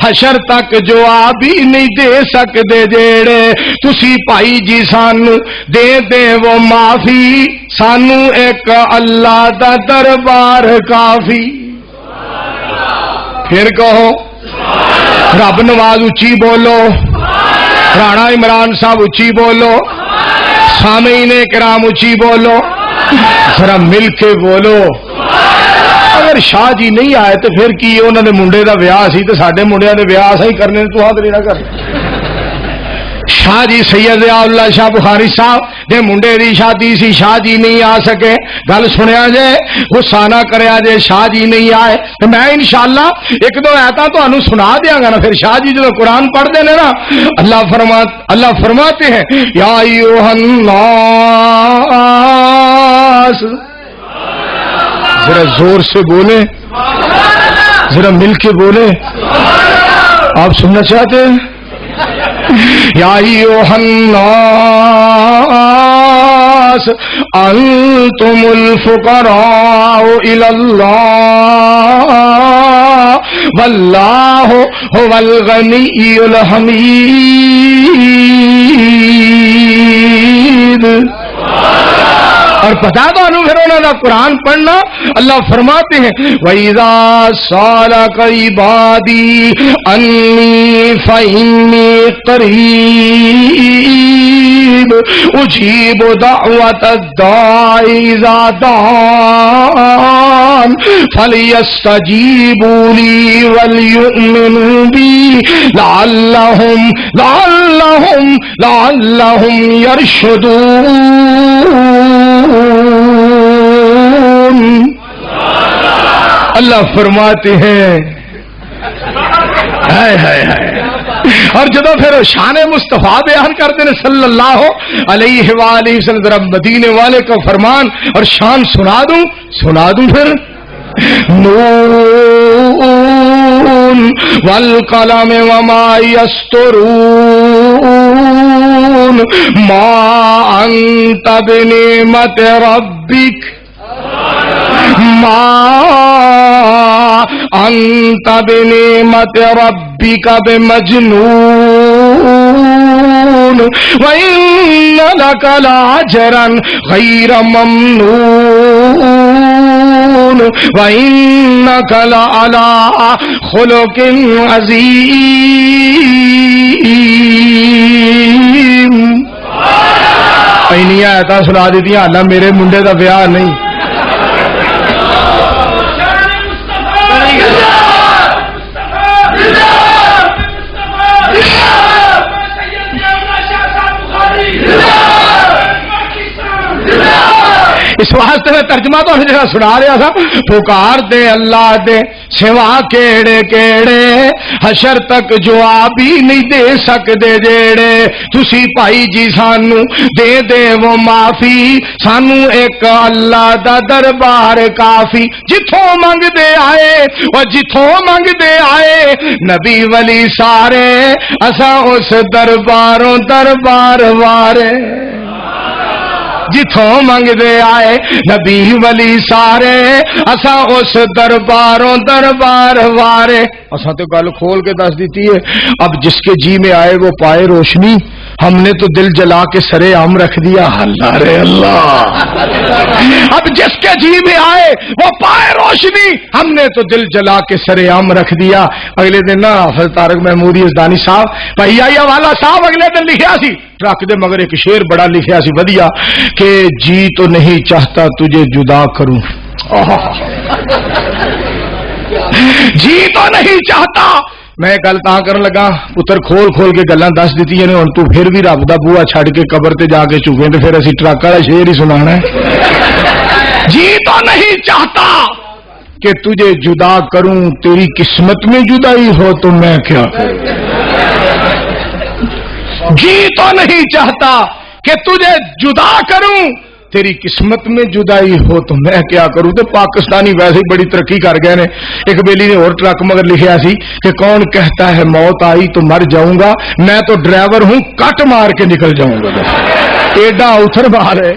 حشر تک جواب ہی نہیں دے سکدے جیڑے. تسی بھائی جی سانو دے دے وہ معافی, سانو ایک اللہ دا دربار کافی. پھر کہو رب نواز اچھی بولو, رانا عمران صاحب اچھی بولو, سامعین کرام اچھی بولو, ذرا مل کے بولو. اگر شاہ جی نہیں آئے تو پھر کی انہوں نے منڈے دا ویاہ سی تو ساڈے منڈیاں دے ویاہ صحیح کرنے تو ہاتھ نہیں نہ کر. شاہ جی سید اللہ شاہ بخاری صاحب دے منڈے دی شادی سی, شاہ جی نہیں آ سکے. گل سنیا جے, غصہ نہ کریا جے, شاہ جی نہیں آئے تو میں انشاءاللہ ایک دو آیتاں تانوں سنا دیاں گا نا. پھر شاہ جی جو قرآن پڑھتے ہیں نا, اللہ فرماتے ہیں یا ایھا الناس, ذرا زور سے بولیں ذرا مل کے بولے. آپ سننا چاہتے ہیں؟ یا ایھا الناس انتم الفقراء الی اللہ واللہ هو الغنی الحمید. اور بتا دو پھر انہوں نے قرآن پڑھنا. اللہ فرماتے ہیں وَإِذَا سَأَلَكَ عِبَادِي أَنِّي فَإِنِّي قَرِيبٌ أُجِيبُ دَعْوَةَ الدَّاعِ إِذَا دَعَانِ فَلْيَسْتَجِيبُوا لِي وَلْيُؤْمِنُوا بِي لَعَلَّهُمْ يَرْشُدُونَ. اللہ فرماتے ہیں اور جب پھر شان مصطفیٰ بیان کرتے ہیں صلی اللہ علیہ وآلہ وسلم. ذرا مدینے والے کا فرمان اور شان سنا دوں پھر. نون والقلم وما يسطرون ما انت بنعمت ربک ما انت بنعمت ربک بمجنون وان لك لاجرا غیر ممنون وانك لعلى خلق عظیم. اینی آیات سنا دیتی حالہ میرے منڈے دا بیاہ نہیں. اس واسطے میں ترجمہ تو جہاں سنا رہا تھا پکار دے اللہ دے سوا کیڑے کیڑے حشر تک جواب ہی نہیں دے سکتے جیڑے تسی پائی جی سانو دے وہ معافی سانو ایک اللہ دا دربار کافی. جتھوں منگ دے آئے اور جتھوں منگ دے آئے نبی ولی سارے اساں اس درباروں دربار وارے. جتھوں منگ دے آئے نبی ولی سارے اساں اس درباروں دربار وارے. اساں تو گل کھول کے دس دیتی ہے. اب جس کے جی میں آئے وہ پائے روشنی. ہم نے تو دل جلا کے سرے عام رکھ دیا. اللہ رے اللہ. اب جس کے جی میں آئے وہ پائے روشنی. ہم نے تو دل جلا کے سرے عام رکھ دیا. اگلے دن نا حافظ طارق محمود یزدانی صاحب بھیا والا صاحب اگلے دن لکھیا سی ٹرک دے مگر ایک شعر بڑا لکھیا سی ودیا کہ جی تو نہیں چاہتا تجھے جدا کروں. جی تو نہیں چاہتا. میں گل تاں کرن لگا پتر کھول کے گلاں دس دتی نے. ہن تو پھر بھی رب دا بوہا چھڈ کے قبر تے جا کے چوکے تے پھر اسی ٹرک والا شعر ہی سنانا ہے. جی تو نہیں چاہتا کہ تجھے جدا کروں تیری قسمت میں جدائی ہو تو میں کیا کروں. جی تو نہیں چاہتا کہ تجھے جدا کروں تیری قسمت میں جدائی ہو تو میں کیا کروں. تو پاکستانی ویسے ہی بڑی ترقی کر گئے نے. ایک بیلی نے اور ٹرک مگر لکھیا سی کہ کون کہتا ہے موت آئی تو مر جاؤں گا میں تو ڈرائیور ہوں کٹ مار کے نکل جاؤں گا. ایڈا اوتھر مار ہے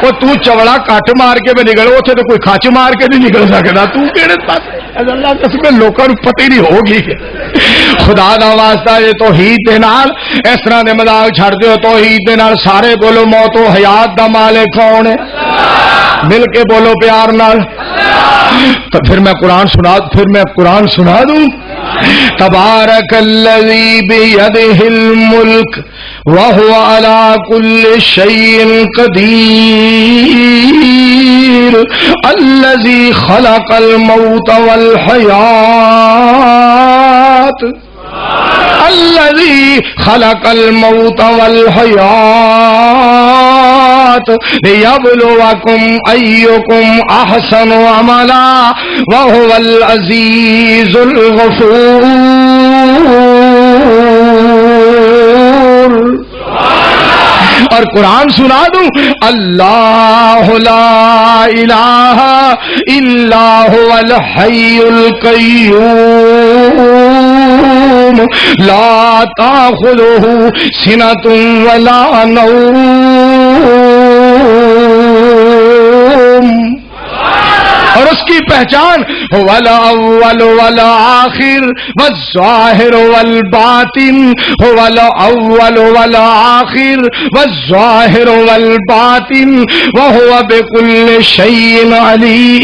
وہ تو چوڑا کٹ مار کے میں نکل اتنے تو کوئی کچ مار کے نہیں نکل سکتا. تو کہڑے پاس اللہ قسم لوگوں کو پتہ ہی نہیں ہوگی. خدا دا واسطہ یہ توحید دے نال اس طرح دے مذاق چھڑ دیو. توحید دے نال سارے بولو موت و حیات دا مالک کون ہے. مل کے بولو پیار نال. تو پھر میں قرآن سنا دوں. تبارک الذی بیدہ الملک وهو على كل شيء قدير الذي خلق الموت والحياة الذي خلق الموت والحياة ليبلوكم أيكم أحسن عملا وهو العزيز الغفور. اور قرآن سنا دوں؟ اللہ لا الہ الا هو الحی القیوم لا تأخذہ سنۃ ولا نوم، اور اس کی پہچان هو الاول والآخر والظاہر والباطن، هو الاول والآخر والظاہر والباطن وهو بكل شيء علیم۔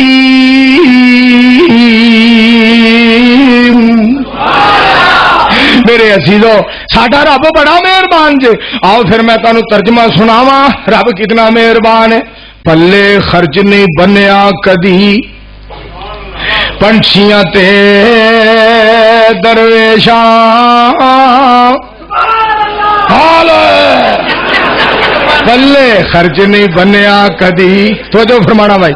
میرے عزیزو، ساڈا رب بڑا مہربان جے۔ آؤ پھر میں تانوں ترجمہ سناواں رب کتنا مہربان ہے۔ پلے خرچ نہیں بنیا کدی پنچھیاں تے درویشاں، پلے خرچ نہیں بنیا کدی، تو جو فرمانا بھائی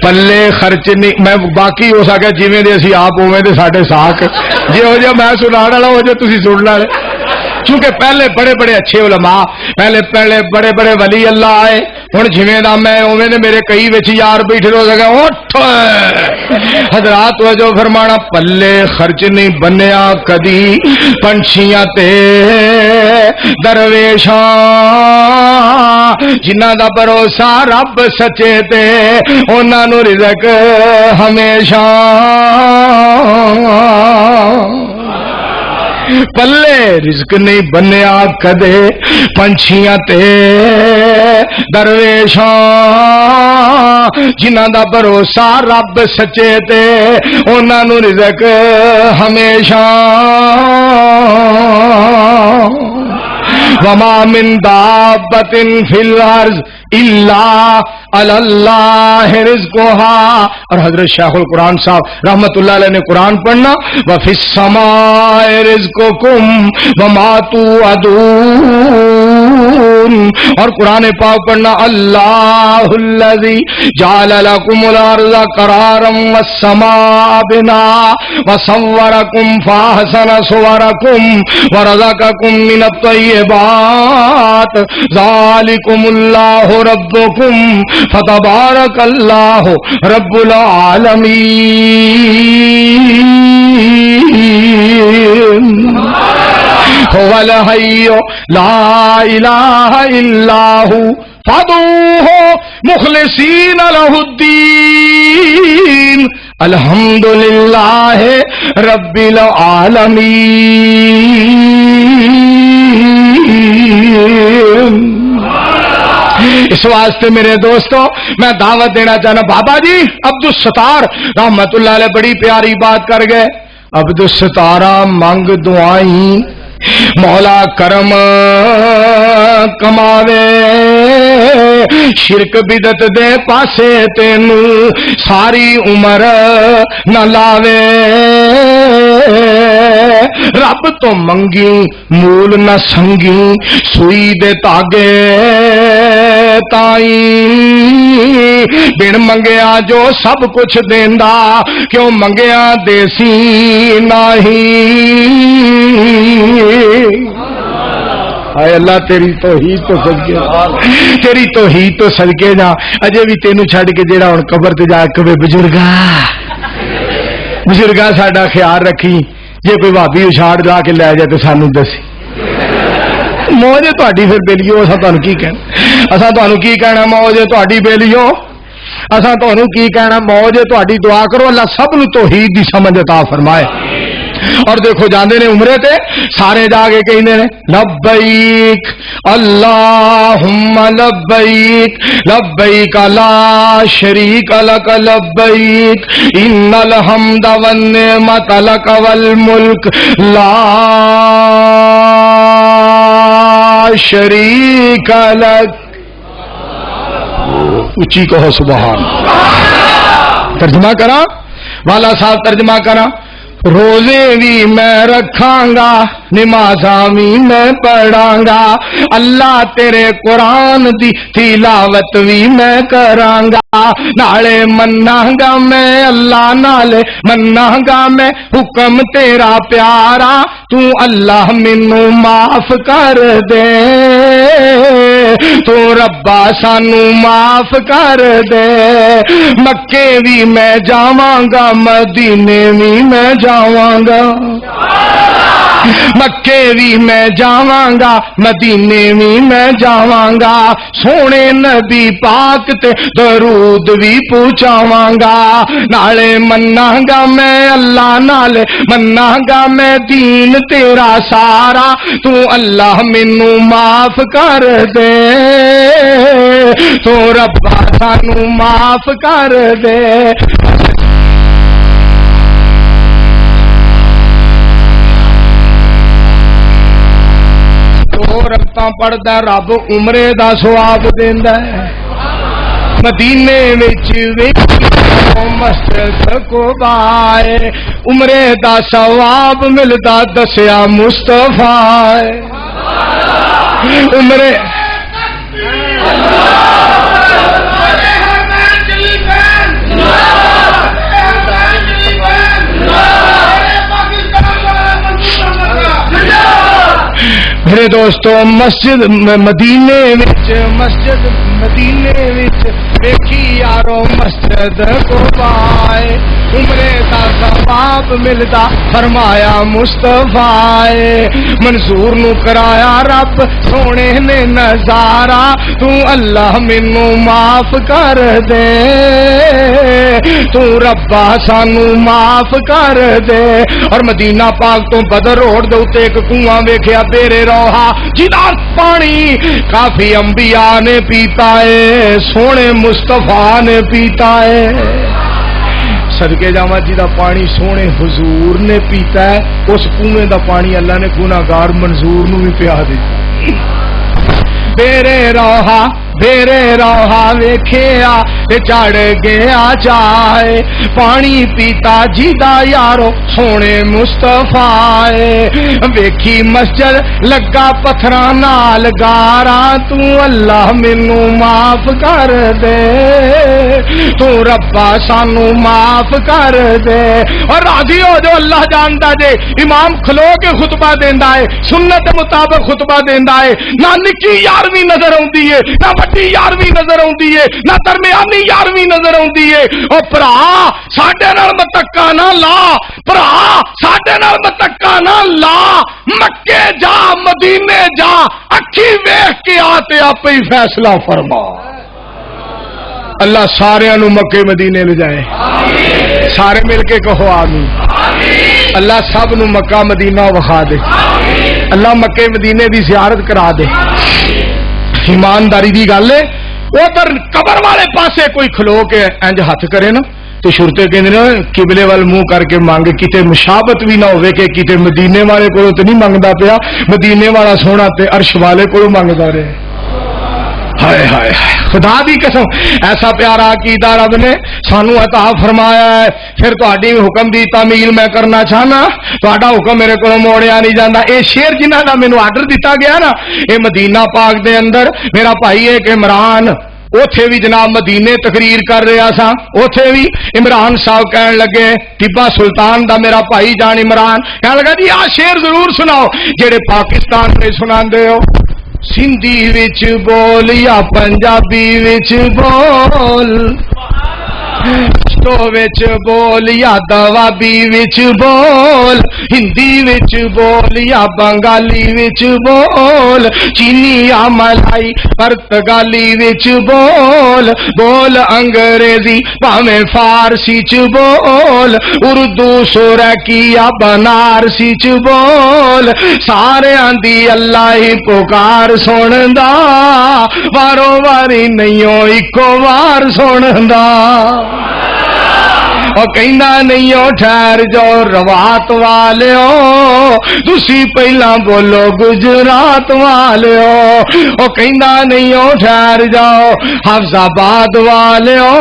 پلے خرچ نہیں، میں باقی ہو سکے جویں دے اسی آپ اوویں دے ساڈے ساکھ، جے ہو جا میں سنانے والا ہو جا تسی سن لے، کیونکہ پہلے بڑے بڑے اچھے علماء، پہلے بڑے بڑے ولی اللہ آئے، ہن جویں دا میں اوویں دے میرے کئی وچ یار بیٹھے ہو سکے۔ اٹھ حضرات توجہ فرمانا، پلے خرچ نہیں بنیا کدی پنچھیاں تے درویشاں، جنہاں دا بھروسہ رب سچے تے انہاں نوں رزق ہمیشہ۔ پلے رزق نہیں بنیا کدے پنچھیاں تے درویشاں، جنہاں دا بھروسہ رب سچے تے انہاں نوں رزق ہمیشہ۔ وما من دابۃ فی الارض الا علی اللہ رزقها، اور حضرت شیخ القرآن صاحب رحمت اللہ علیہ نے قرآن پڑھنا، وفی السماء رزقکم وما توعدون، اور قرآن پاک پڑھنا، اللہ الذی جعل لکم الارض قرارا والسماء بناء وصورکم فاحسن صورکم ورزقکم من الطیبات ذالکم اللہ ربکم فتبارک اللہ رب العالمین۔ هو الحی لا الہ الا هو فادعوہ مخلصین لہ الدین الحمد للہ رب العالمین۔ اس واسطے میرے دوستوں میں دعوت دینا چاہنا، بابا جی عبدالستار رحمت اللہ علیہ بڑی پیاری بات کر گئے، عبدالستارہ مانگ دعائیں مولا کرم کماوے، شرک بدت دے پاسے تینوں ساری عمر نہ لاوے، رب تو منگی مول نہ سنگی سوئی دے تاگے تائیں، بن منگیا جو سب کچھ دیندا کیوں منگیا دیسی نہیں۔ اے اللہ تیری توحید تو صدقے، تیری توحید تو صدقے جا، اجے بھی تینوں چھڈ کے جیڑا ہن قبر تے جا کے بزرگا ساڈا خیال رکھی، جے کوئی بھابی اچھاڑ لا کے لے جائے تو سانو دسی، موج تہاڈی پھر بیلیو، اساں تانوں کی کہنا، اساں تانوں کی کہنا، موج تہاڈی بیلیو، اساں تانوں کی کہنا، موج تہاڈی، دعا کرو اللہ سب نوں توحید دی سمجھ عطا فرمائے۔ اور دیکھو جاندے نے عمرے تے سارے جا کے کہندے نے لبیک اللہم لبیک لبیک لا شریک لک لبیک ان الحمد والنعمت لک والملک لا شریک لک۔ اچھی کہو سبحان۔ ترجمہ کرا والا صاحب، ترجمہ کرا، روزے بھی میں رکھاں گا نمازاں بھی میں پڑھاں گا اللہ تیرے قرآن دی تلاوت بھی میں کراں گا نالے مناں گا میں اللہ نالے مناں گا میں حکم تیرا پیارا تو اللہ مینوں معاف کر دے تو ربا سانو معاف کر دے مکے بھی میں جاواں گا مدینے بھی میں جاواں گا مکے بھی میں جاواں گا مدینے بھی میں جاواں گا سونے نبی پاک تے درود بھی پہنچاواں گا نالے مناں گا میں اللہ نالے مناں گا میں دین تیرا سارا تو اللہ مینوں معاف کر دے تو ربا سانو معاف کر دے رکھتا پڑھدا رب عمرے دا ثواب دیندا ہے مدینے وچ مسجد قباء عمرے دا ثواب ملدا دسیا مصطفی عمرے میرے دوستو مسجد مدینے وچ دیکھی یارو مسجد قباء عمرے دا ثواب ملدا فرمایا مصطفی منظور نو کرایا رب سونے نے نظارہ تو اللہ مینوں معاف کر دے تو ربا سانو معاف کر دے اور مدینہ پاک تو بدر روڈ دے اوتے ایک کنواں ویکھیا بیرے روحا جدا پانی کافی انبیاء نے پیتا ہے سونے مصطفیٰ نے پیتا ہے صدقے جاواں جدا پانی سونے حضور نے پیتا ہے اس کنویں دا پانی اللہ نے گناہگار منظور نو بھی پیا دتا بیرے روحا ویکھیا تے چڑھ گیا چاہے پانی پیتا جیدا یارو سونے مصطفیٰ ویکھی مسجد لگا پتھراں نال گارا تو اللہ مینوں معاف کر دے تو ربا سانو معاف کر دے اور راضی ہو جو اللہ جاندا جے امام کھلو کے خطبہ دیندا ہے سنت مطابق خطبہ دیندا ہے نہ نکی یارویں نظر آندی ہے نہ وڈی یارویں نظر آندی ہے نہ درمیانی یارویں نظر آندی ہے او بھرا ساڈے نال متکا نہ لا بھرا ساڈے نال متکا نہ لا مکے جا مدینے جا اکھی ویکھ کے آ تے آپ ہی فیصلہ فرما اللہ سارے نو مکے مدینے لے جائے سارے مل کے کہو آمین اللہ سب نو مکہ مدینہ وکھا دے اللہ مکے مدینے دی زیارت کرا دے ایمانداری دی گل ہے ادھر قبر والے پاسے کوئی کھلو کے انج ہاتھ کرے نا تو شرتے کہندے نے قبلے وال منہ کر کے مانگ کتے مشابت بھی نہ ہوے کہ کتے مدینے والے کولوں تے نہیں منگدا پیا مدینے والا سونا تے عرش والے کولوں منگدا رہے ہائے ہائے خدا دی قسم ایسا پیارا عقیدہ رب نے سانو عطا فرمایا ہے پھر تہاڈی حکم دی تعمیل میں کرنا چاہنا تہاڈا حکم میرے کولوں موڑیا نہیں جاندا اے شعر جنہاں دا مینوں آرڈر دتا گیا نا اے مدینہ پاک دے اندر میرا بھائی ایک عمران اوتھے بھی جناب مدینے تقریر کر رہا سا اوتھے بھی عمران صاحب کہن لگے ٹیبا سلطان دا میرا بھائی جان عمران کہن لگا جی آ شعر ضرور سناؤ جڑے پاکستان میں سناندے ہو سندھی وچ بول یا پنجابی وچ بول تو وچ بول یا دوابی وچ بول ہندی وچ بول یا بنگالی وچ بول چینی یا ملائی پرتگالی وچ بول بول انگریزی پاویں فارسی چ بول اردو سرکی یا بنارسی چ بول سارے دی اللہ ہی پکار سندا وارو واری نہیں اکو وار سندا او کہندا نہیں او ٹھہر جاؤ روات والےو تسی پہلا بولو گجرات والےو او کہندا نہیں او ٹھہر جاؤ حفظ آباد والےو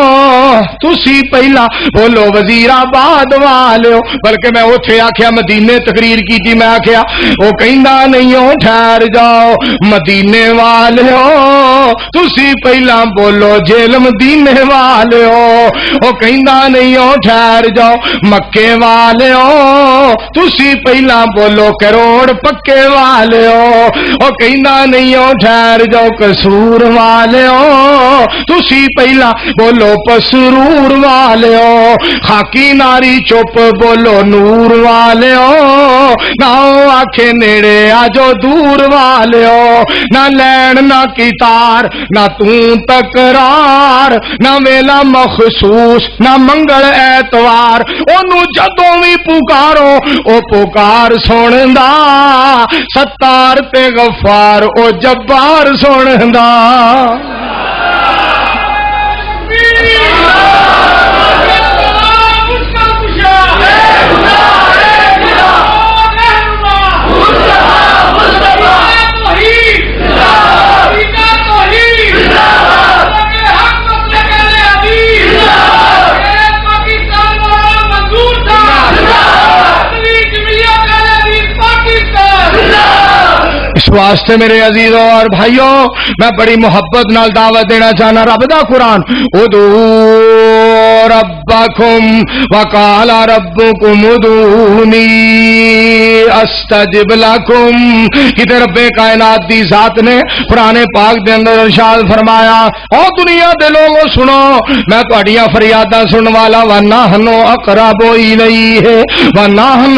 تسی پہلا بولو وزیر آباد والےو بلکہ میں اوتھے آکھیا مدینے تقریر کیتی میں آکھیا او کہندا نہیں او ٹھہر جاؤ مدینے والےو تسی پہلا بولو جیل مدینے والےو او کہندا نہیں او ٹھہر جاؤ مکے والےو تسی پہلا بولو کروڑ پکے والےو او کہندا نہیں او ٹھہر جاؤ قصور والےو تسی پہلا بولو پسرور والےو خاکی ناری چپ بولو نور والےو نہ آکھے نیڑے آجو دور والےو نہ لین نہ کتار نہ تکرار نہ ویلا مخصوص نہ منگل ایتوار اونوں جدوں وی پکارو او پکار سندا ستار تے غفار او جبار سندا اس واسطے میرے عزیزوں اور بھائیوں میں بڑی محبت نال دعوت دینا چاہنا رب دا قرآن ادعوا ربکم وقال ربکم ادعونی استجب لکم کتے رب کائنات دی ذات نے قرآن پاک دے اندر ارشاد فرمایا او دنیا دے لوگوں سنو میں تہاڈیاں فریاداں سنن والا ونحن اقرب الیہ ونحن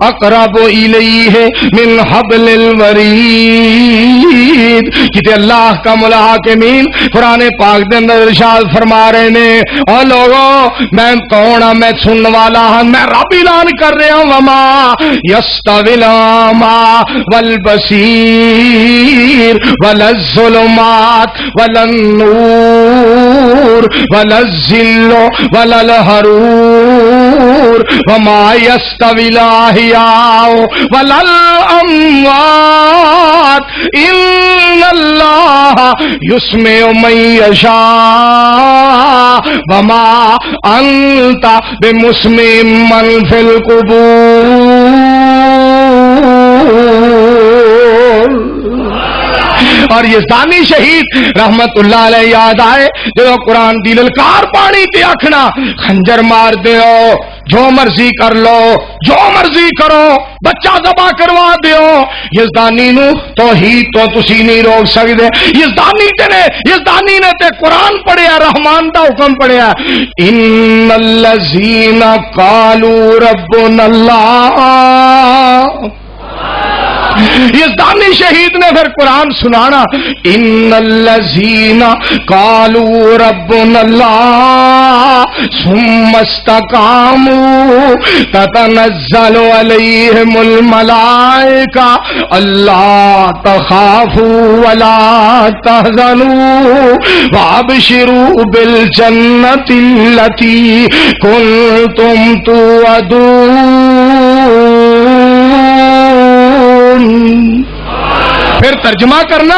اقرب الیہ من حبل الورید کتے اللہ کا ملاحکمین قرآن پاک دے اندر ارشاد فرما رہے نے او لوگوں میں کون ہاں میں سنن والا ہاں میں رب اعلان کر رہا ہوں وما یستوی الاعمی والبصیر ولا الظلمات ولا النور ولا الظل ولا الحرور وما یستوی الاحیاء ولا الاموات ان اللہ یسمع من یشاء وما انت بمسمع من فی القبور اور یہ ثانی شہید رحمت اللہ علیہ یاد آئے جو قرآن دی للکار پانی تے آکھنا خنجر مار دیو جو مرضی کر لو جو مرضی کرو بچہ ذبح کروا دیو یزدانی نو توحید تو تسی نہیں روک سکتے یزدانی نے تے قرآن پڑھیا رحمان دا حکم پڑھیا ان الذین قالوا ربنا اللہ یزدانی شہید نے پھر قرآن سنانا ان الذین قالوا ربنا اللہ ثم استقاموا تتنزل علیہم الملائکہ اللہ تخافوا ولا تحزنوا وابشروا بالجنۃ التی کنتم توعدون پھر ترجمہ کرنا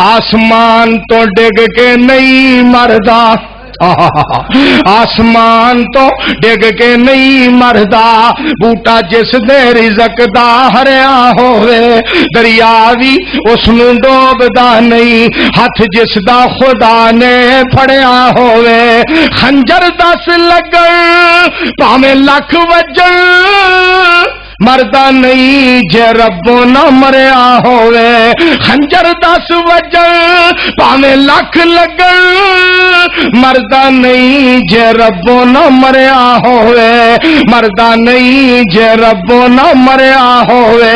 آسمان تو ڈگ کے نہیں مردا آسمان تو ڈگ کے نہیں مردا بوٹا جس دے رزق دا ہریا ہوئے دریا بھی اس نو ڈوبدا نہیں ہاتھ جس دا خدا نے پھڑیا ہوئے خنجر 10 لگن پاویں لکھ وجن مردہ نہیں جے ربو نہ مریا ہوئے خنجر 10 وجن پاویں لکھ لگن مردہ نہیں جے ربو نہ مریا ہوئے مردہ نہیں جے ربو نہ مریا ہوئے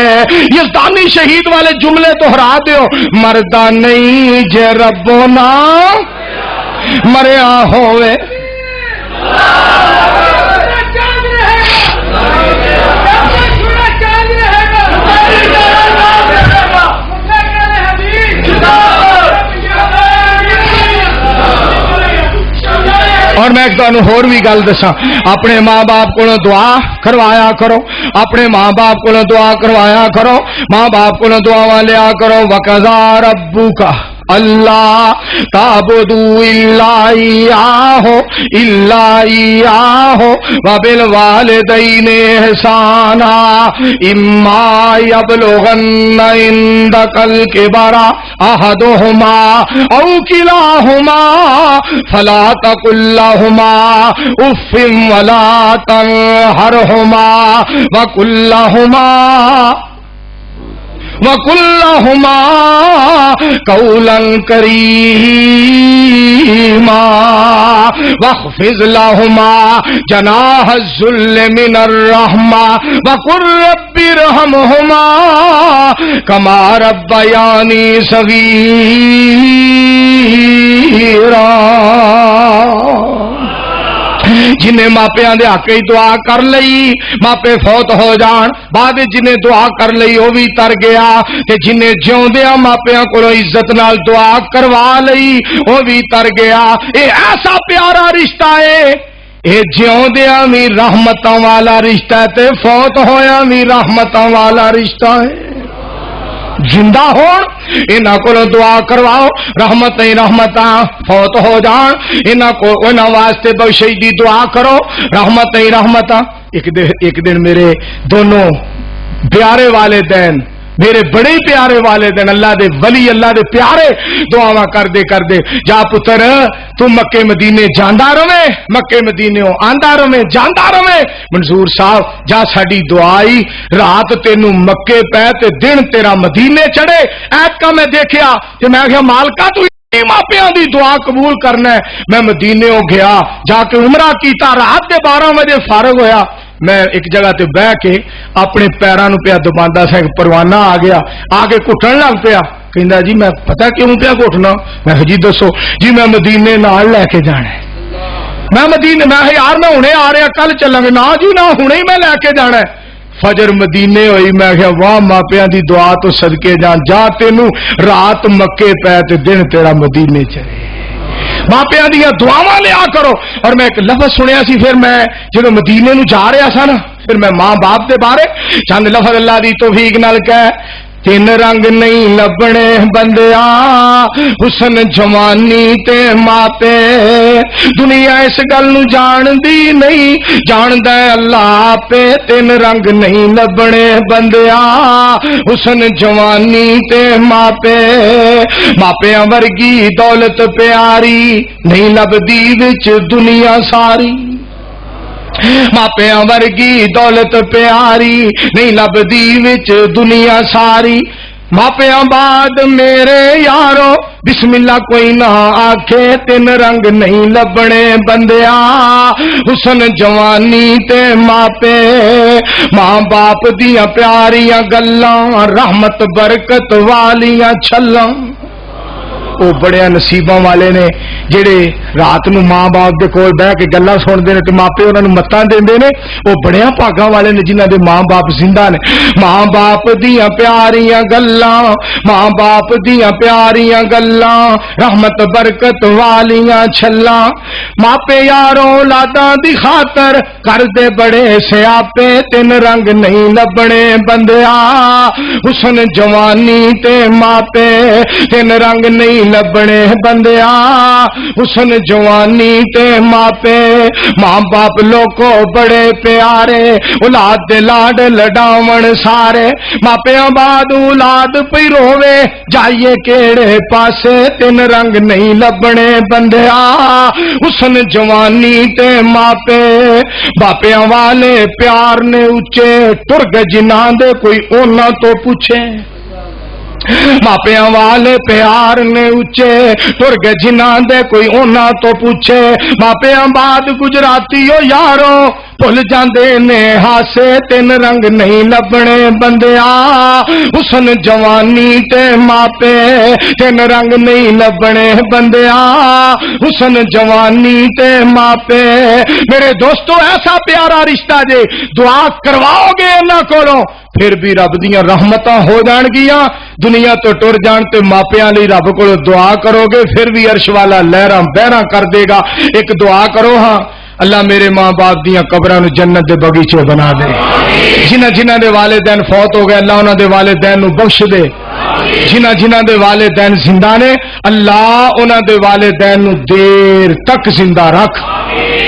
یزدانی شہید والے جملے دہرا دیو مردہ نہیں جے ربو نہ مریا ہوئے اور میں تمہیں ہور بھی گل دساں، اپنے ماں باپ کو دعا کروایا کرو، اپنے ماں باپ کو دعا کروایا کرو، ماں باپ کو دعا لیا کرو۔ وَقَضَىٰ رَبُّكَ اللہ تعبدوا الا ایاہ وبالوالدین احسانا اما یبلغن عندک الکبر احدہما او کلاہما فلا تقل لہما اف ولا تنہرہما وَقُلْ لَهُمَا قَوْلًا كَرِيمًا وَاخْفِضْ لَهُمَا جَنَاحَ الذُّلِّ مِنَ الرَّحْمَةِ وَقُلْ رَبِّ ارْحَمْهُمَا كَمَا رَبَّيَانِي صَغِيرًا۔ جنہیں ماپیاں دے حق ہی دعا کر لئی ماپے فوت ہو جان، بعد جنہیں دعا کر لئی وہ بھی تر گیا، تے جنہیں جیوندیاں ماپیاں کو عزت نال دعا کروا لئی وہ بھی تر گیا۔ اے ایسا پیارا رشتہ ہے، اے جیوندیاں بھی رحمتاں والا رشتہ ہے تے فوت ہویا بھی رحمتاں والا رشتہ ہے۔ زندہ ہون انہاں کو دعا کرواؤ، رحمت رحمتاں فوت ہو جان انہاں کو انہاں واسطے بخشش دی دعا کرو، رحمت رحمتاں۔ ایک دن میرے دونوں پیارے والدین، میرے بڑے پیارے والدین، اللہ دے ولی، اللہ دے پیارے دعاواں کر دے جا پتر تو مکے مدینے جاندا رہے، مکے مدینے آندا رہے، جاندا رہے۔ منظور صاحب جا ساڈی دعائی رات تینوں مکے پے تے دن تیرا مدینے چڑھے۔ ایتکا میں دیکھیا تے میں کہیا مالکا تو ماپیاں دی دعا قبول کرنا ہے۔ میں مدینے گیا، جا کے عمرہ کیتا، رات کے 12 بجے فارغ ہویا، میں ایک جگہ تے بہ کے اپنے پیراں نوں پیا دباندا سا، ایک پروانہ آ گیا، آ کے گھٹن لگ پیا، کہندا جی میں پتہ کیوں پیا گھٹنا؟ میں جی دسو جی میں مدینے نال لے کے جانا ہے، میں مدینے، میں یار میں ہنے آ رہا کل چلاں گے، نہ جی نہ ہنے ہی میں لے کے جانا ہے۔ فجر مدینے ہوئی، میں کہا واہ ماپیاں دی دعا تو صدقے جان، جا تینوں رات مکے پے تے دن تیرا مدینے چلے۔ ماپیاں دیا دعاواں لیا کرو۔ اور میں ایک لفظ سنیا سی، پھر میں جب مدینے نو جا رہا سا نا، پھر میں ماں باپ دے بارے چند لفظ اللہ دی توفیق نال کہے، تین رنگ نہیں لبنے بندیا حسن جوانی تے ماپے، دنیا اس گل نو جان دی نہیں، جاندا ہے اللہ پہ، تین رنگ نہیں لبنے بندیا حسن جوانی تے ماپے، ماپیاں ورگی دولت پیاری نہیں لبدی وچ دنیا ساری، ماپیاں ورگی دولت پیاری نہیں لبدی وچ دنیا ساری، ماپیاں بعد میرے یارو بسم اللہ کوئی نہ آکھے، تین رنگ نہیں لبنے بندیا حسن جوانی تے ماپے، ماں باپ دیاں پیاریاں گلاں رحمت برکت والیاں چھلاں۔ وہ بڑے نصیباں والے نے جڑے رات نو ماں باپ دے کول بہ کے گلاں سنتے ہیں تے ماپے انہاں نوں متاں دیندے نے، وہ بڑیاں بھاگاں والے نے جنہاں دے ماں باپ زندہ نے۔ ماں باپ دیاں پیاریاں گلاں، ماں باپ دیاں پیاریاں گلاں رحمت برکت والیاں چھلاں، ماپے یاروں اولاداں دی خاطر کر دے بڑے سیاپے، تین رنگ نہیں لبنے بندیا حسن جوانی تے ماپے، تین رنگ نہیں لبنے بندیا حسن جوانی تے ماپے، ماں باپ لوگوں بڑے پیارے اولاد دے لاڈ لڈاون سارے، ماپیاں بعد اولاد پئی روے جائیے کیڑے پاسے، تین رنگ نہیں لبنے بندیا حسن جوانی تے ماپے، باپیاں والے پیار نے اچے ٹر گئے جنہاں دے کوئی انہاں تو پوچھے، ماپیاں والے پیار نے اچے ٹر گئے جنہاں دے کوئی انہاں تو پوچھے، ماپیاں بعد گجراتی ہو یارو بھول جاندے نے ہاسے، تین رنگ نہیں لبنے بندیا حسن جوانی تے ماپے، تین رنگ نہیں لبنے بندیا حسن جوانی تے ماپے۔ میرے دوستو ایسا پیارا رشتہ جے دعا کرواؤ گے انہاں کولوں پھر بھی رب دیاں رحمتاں ہو جان گیاں. دنیا تو ٹر جان تے ماپیاں لئی رب کو دعا کرو گے پھر بھی عرش والا لہراں بہراں کر دے گا. ایک دعا کرو ہاں اللہ میرے ماں باپ دیاں قبراں نو جنت دے بغیچے بنا دے. جنہاں دے والدین فوت ہو گئے اللہ انہاں دے والدین نو بخش دے. جنہاں دے والدین زندہ نے اللہ انہاں دے والدین نو دیر تک زندہ رکھ.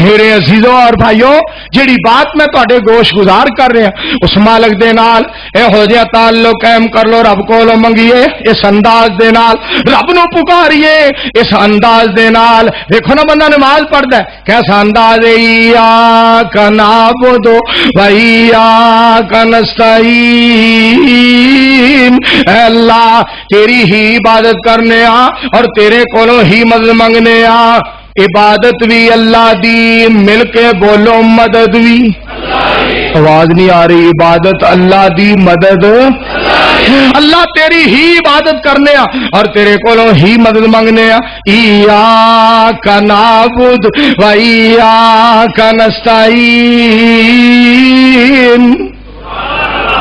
میرے عزیزوں اور بھائیوں جیڑی بات میں تواڈے گوش گزار کر رہا اس مالک دے نال اہو جہا تعلق قائم کر لو. رب کولوں منگیے اس انداز دے نال رب نو پکاریے اس انداز دے نال. دیکھو نا بندہ نماز پڑھدا ہے کیسا انداز ہے ایاک نعبد و ایاک نستعین. اے اللہ تیری ہی عبادت کرنے اور تیرے کولوں ہی مدد منگنے عبادت بھی اللہ دی مل کے بولو مدد بھی. آواز نہیں آ رہی. عبادت اللہ دی مدد اللہ تیری ہی عبادت کرنے اور تیرے کولوں ہی مدد منگنے ایاک نعبد و ایاک نستعین.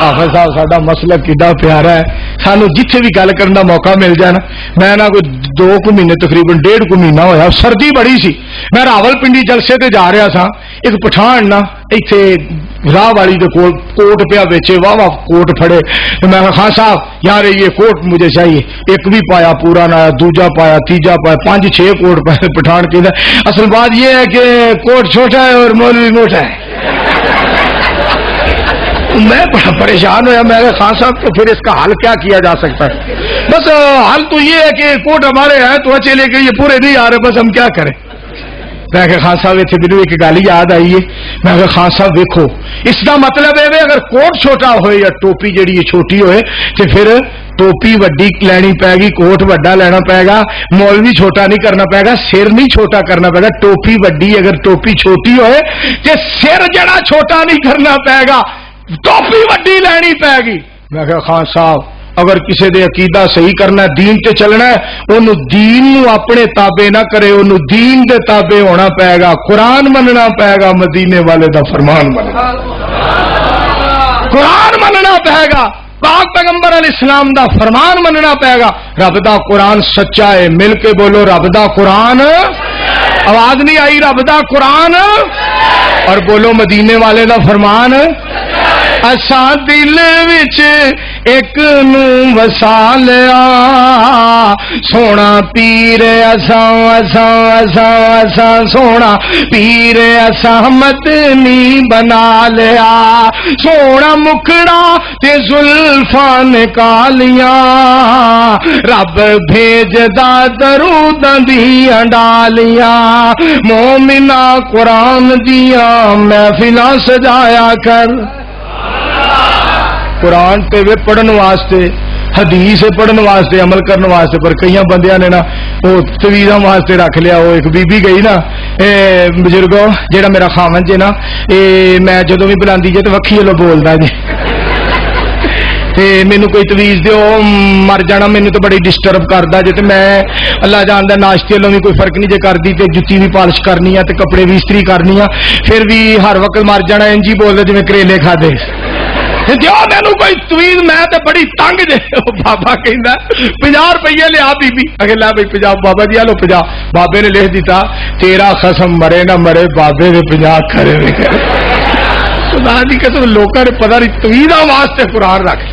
حافظ صاحب ساڈا مسلک کڈا پیارا ہے. سانو جتھے بھی گل کرنے کا موقع مل جائے نا میں نہ کوئی 2 مہینے تقریباً 1.5 مہینہ ہویا سردی بڑی سی میں راول پنڈی جلسے تے جا رہا تھا. ایک پٹھان نا ایتھے راہ والی دے کول کوٹ پیا بیچے واہ واہ کوٹ پھڑے. میں کہا خان صاحب یار یہ کوٹ مجھے چاہیے. ایک بھی پایا پورا نہ دوجا پایا تیجا پایا 5-6 کوٹ پائے. پٹھان کہتا اصل بات یہ ہے کہ کوٹ چھوٹا ہے اور مولوی موٹا ہے. میں بڑا پریشان ہوا. میں خان صاحب تو پھر اس کا حل کیا کیا جا سکتا ہے؟ بس حل تو یہ ہے کہ کوٹ ہمارے ہیں تو اچھے لے کے یہ پورے نہیں آ رہے بس ہم کیا کریں. میں کہ خان صاحب اتنے دنوں ایک گل یاد آئی ہے. میں کہ خان صاحب ویکھو اس کا مطلب ہے اگر کوٹ چھوٹا ہوئے یا ٹوپی جڑی چھوٹی ہوئے تو پھر ٹوپی وڈی لینی پائے گی کوٹ وڈا لینا پائے گا. مولوی چھوٹا نہیں کرنا پائے گا سر نہیں چھوٹا کرنا پائے گا. ٹوپی وڈی اگر ٹوپی چھوٹی ہوئے تو سر جڑا چھوٹا نہیں کرنا پائے گا ٹوپی وڈی لینی پائے گی. میں کہ خان صاحب اگر کسی دے عقیدہ صحیح کرنا ہے دین تے چلنا ہے انہوں دین نو اپنے تابع نہ کرے انہوں دین دے تابع ہونا پائے گا. قرآن مننا پائے گا مدینے والے دا فرمان مننا قرآن مننا پائے گا پاک پیغمبر علیہ السلام دا فرمان مننا پائے گا. رب دا قرآن سچا ہے. مل کے بولو رب دا قرآن. آواز نہیں آئی. رب دا قرآن اور بولو مدینے والے دا فرمان. اساں دل وچ ایک نو وسا لیا سونا پیر اساں اساں اساں اساں سونا پیر اساں مدنی بنا لیا. سونا مکھڑا تے زلفاں نکالیاں رب بھیجدا درود دیاں ڈالیاں. مومنا قرآن دیاں محفلاں سجایا کر. قرآن تے وے پڑھن واسطے حدیث پڑھن واسطے عمل کرنے واسطے پر کئی بندیاں نے نا وہ تویزاں واسطے رکھ لیا. وہ ایک بی بی گئی نا بزرگو جیڑا میرا خاون جے نا میں جدوں بھی بلاندی جے تے وکھی لو بولدا جے مینو کوئی تویز دیو مر جانا مینو تو بڑی ڈسٹرب کرتا جی. میں اللہ جاندا ناشتے والوں بھی کوئی فرق نہیں جے کرتی تے جتی بھی پالش کرنی ہے تے کپڑے بھی استری کرنی ہے پھر بھی ہر وقت مر جانا انجی بولدے جویں کریلے کھادے. جو مینو کوئی تویز میں تے بڑی تنگ جے. بابا کہندا 50 روپیے لیا بی بی. اگر لا بھائی 50 بابا جی لو 50. بابے نے لکھ دیتا تیرا خصم مرے نہ مرے بابے نے 50 کھڑے ہوئے کرے. خدا دی قسم لوکاں نے پتہ نہیں تویزاں واسطے قرآن رکھ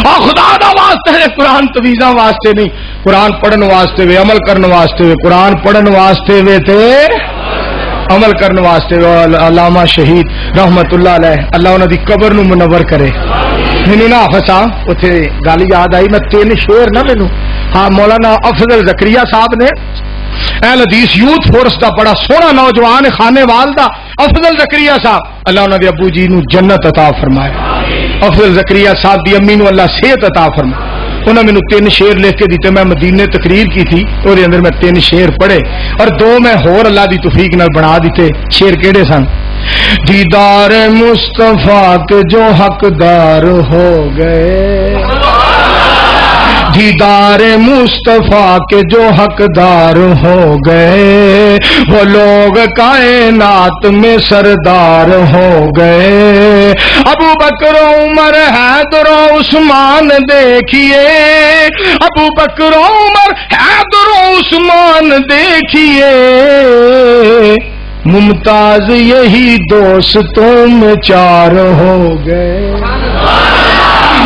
اور خدا دا واسطے ہے قرآن تویزاں واسطے نہیں. قرآن پڑھن واسطے وے عمل کرن واسطے وے. قرآن پڑھن واسطے وے تے عمل کرنے واسطے. علامہ شہید رحمت اللہ علیہ اللہ انہاں دی قبر نو منور کرے. مینوں نا حافظ صاحب اتنے گل یاد آئی. میں 3 شعر نا مینوں ہاں مولانا افضل زکریا صاحب نے اہل حدیث یوتھ فورس دا بڑا سوہنا نوجوان خانے وال دا افضل زکریا صاحب اللہ انہاں دے ابو جی نو جنت عطا فرمائے. افضل زکریا صاحب دی امی نو اللہ صحت عطا فرمائے. انہوں نے 3 شعر لکھ کے دیتے. میں مدینے تقریر کی تھی اور اندر میں 3 شعر پڑھے اور 2 میں ہور اللہ دی توفیق نال بنا دیتے. شعر کیڑے سن؟ دیدار مصطفیٰ کے جو حقدار ہو گئے دیدار مصطفیٰ کے جو حقدار ہو گئے وہ لوگ کائنات میں سردار ہو گئے. ابو بکر عمر حیدر و عثمان دیکھیے, ابو بکر عمر حیدر و عثمان دیکھیے, ممتاز یہی دوستوں میں چار ہو گئے,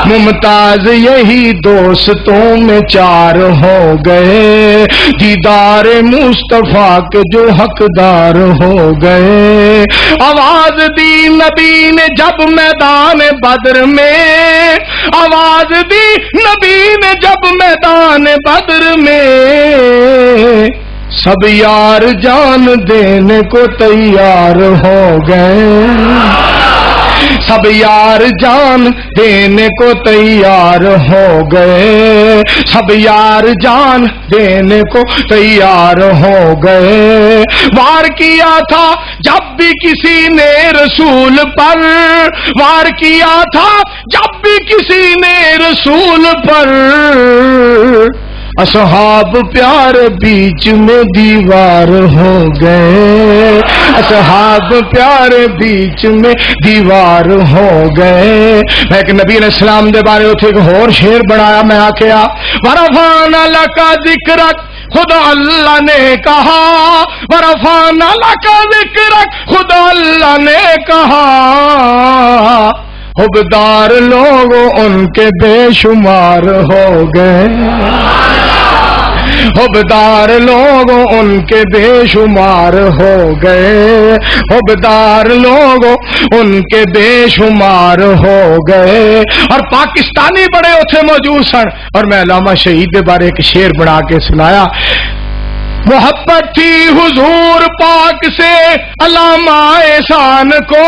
ممتاز یہی دوستوں میں چار ہو گئے. دیدار مصطفیٰ کے جو حقدار ہو گئے. آواز دی نبی نے جب میدان بدر میں, آواز دی نبی نے جب میدان بدر میں, سب یار جان دینے کو تیار ہو گئے, سب یار جان دینے کو تیار ہو گئے, سب یار جان دینے کو تیار ہو گئے. وار کیا تھا جب بھی کسی نے رسول پر, وار کیا تھا جب بھی کسی نے رسول پر, اصحاب پیار بیچ میں دیوار ہو گئے, اصحاب پیار بیچ میں دیوار ہو گئے. لیکن نبی علیہ السلام دے بارے اتھے ایک اور شعر بنایا, میں آکھیا ورفعنا لک ذکرک, خدا اللہ نے کہا, ورفعنا لک ذکرک, خدا اللہ نے کہا, حبدار لوگ ان کے بے شمار ہو گئے, حبدار لوگ ان کے بے شمار ہو گئے, حبدار لوگ ان کے بے شمار ہو گئے. اور پاکستانی بڑے اتھے موجود سن, اور میں علامہ شہید کے بارے ایک شعر بنا کے سنایا. محبت تھی حضور پاک سے علامہ احسان کو,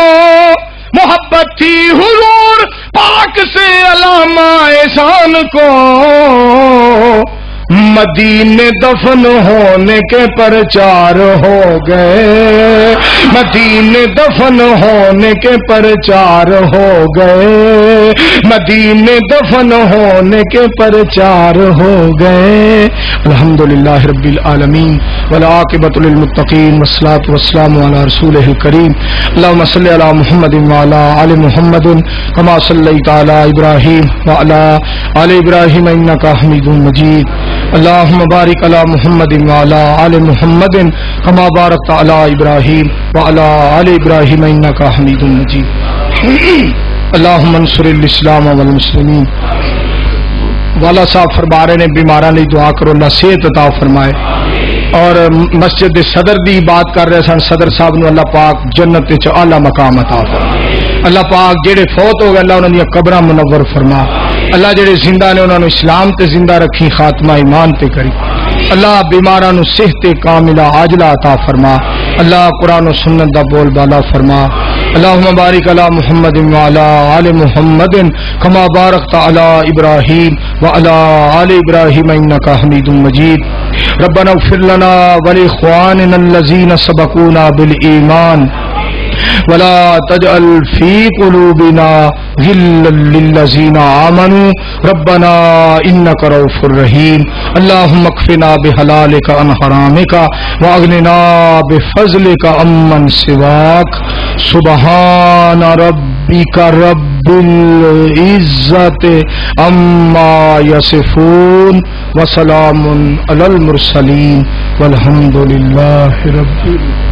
محبت تھی حضور پاک سے علامہ احسان کو, مدینے دفن ہونے کے پرچار ہو گئے, مدینے دفن ہونے کے پرچار ہو گئے, مدینے دفن ہونے کے پرچار ہو گئے. الحمدللہ رب العالمین والعاقبۃ للمتقین والصلاۃ والسلام علی رسولہ الکریم. اللهم صل علی محمد وعلی آل محمد کما صلیت علی ابراہیم وعلی آل ابراہیم انک حمید مجید. اللهم بارک علی محمد وعلی آل محمد کما بارکت علی ابراہیم وعلی آل ابراہیم انک حمید مجید. اللهم انصر الاسلام والمسلمین. والا صاحب فرما رہے نے بیماراں لئی دعا کرو, اللہ صحت عطا فرمائے. اور مسجد صدر دی بات کر رہے سن, صدر صاحب نو اللہ پاک جنت وچ اعلی مقام عطا فرمائے. اللہ پاک جڑے فوت ہو گئے اللہ انہاں دی قبراں منور فرما. اللہ جڑے زندہ نے انہاں نو اسلام تے زندہ رکھی, خاتمہ ایمان تے کری. اللہ بیماراں نو صحت کاملہ عاجلہ عطا فرما. اللہ قرآن و سنت دا بول بالا فرما. اللهم بارک علی محمد وعلی آل محمد کما بارکت علی ابراہیم وعلی آل ابراہیم انک حمید مجید. ربنا اغفر لنا ولاخواننا الذین سبقونا بالایمان ولا تجعل في قلوبنا غلا للذين آمنوا ربنا إنك رؤوف رحيم. اللهم اكفنا بحلالك عن حرامك واغننا بفضلك عمن سواك. سبحان ربك رب العزة عما يصفون وسلام على المرسلين والحمد لله رب العالمين.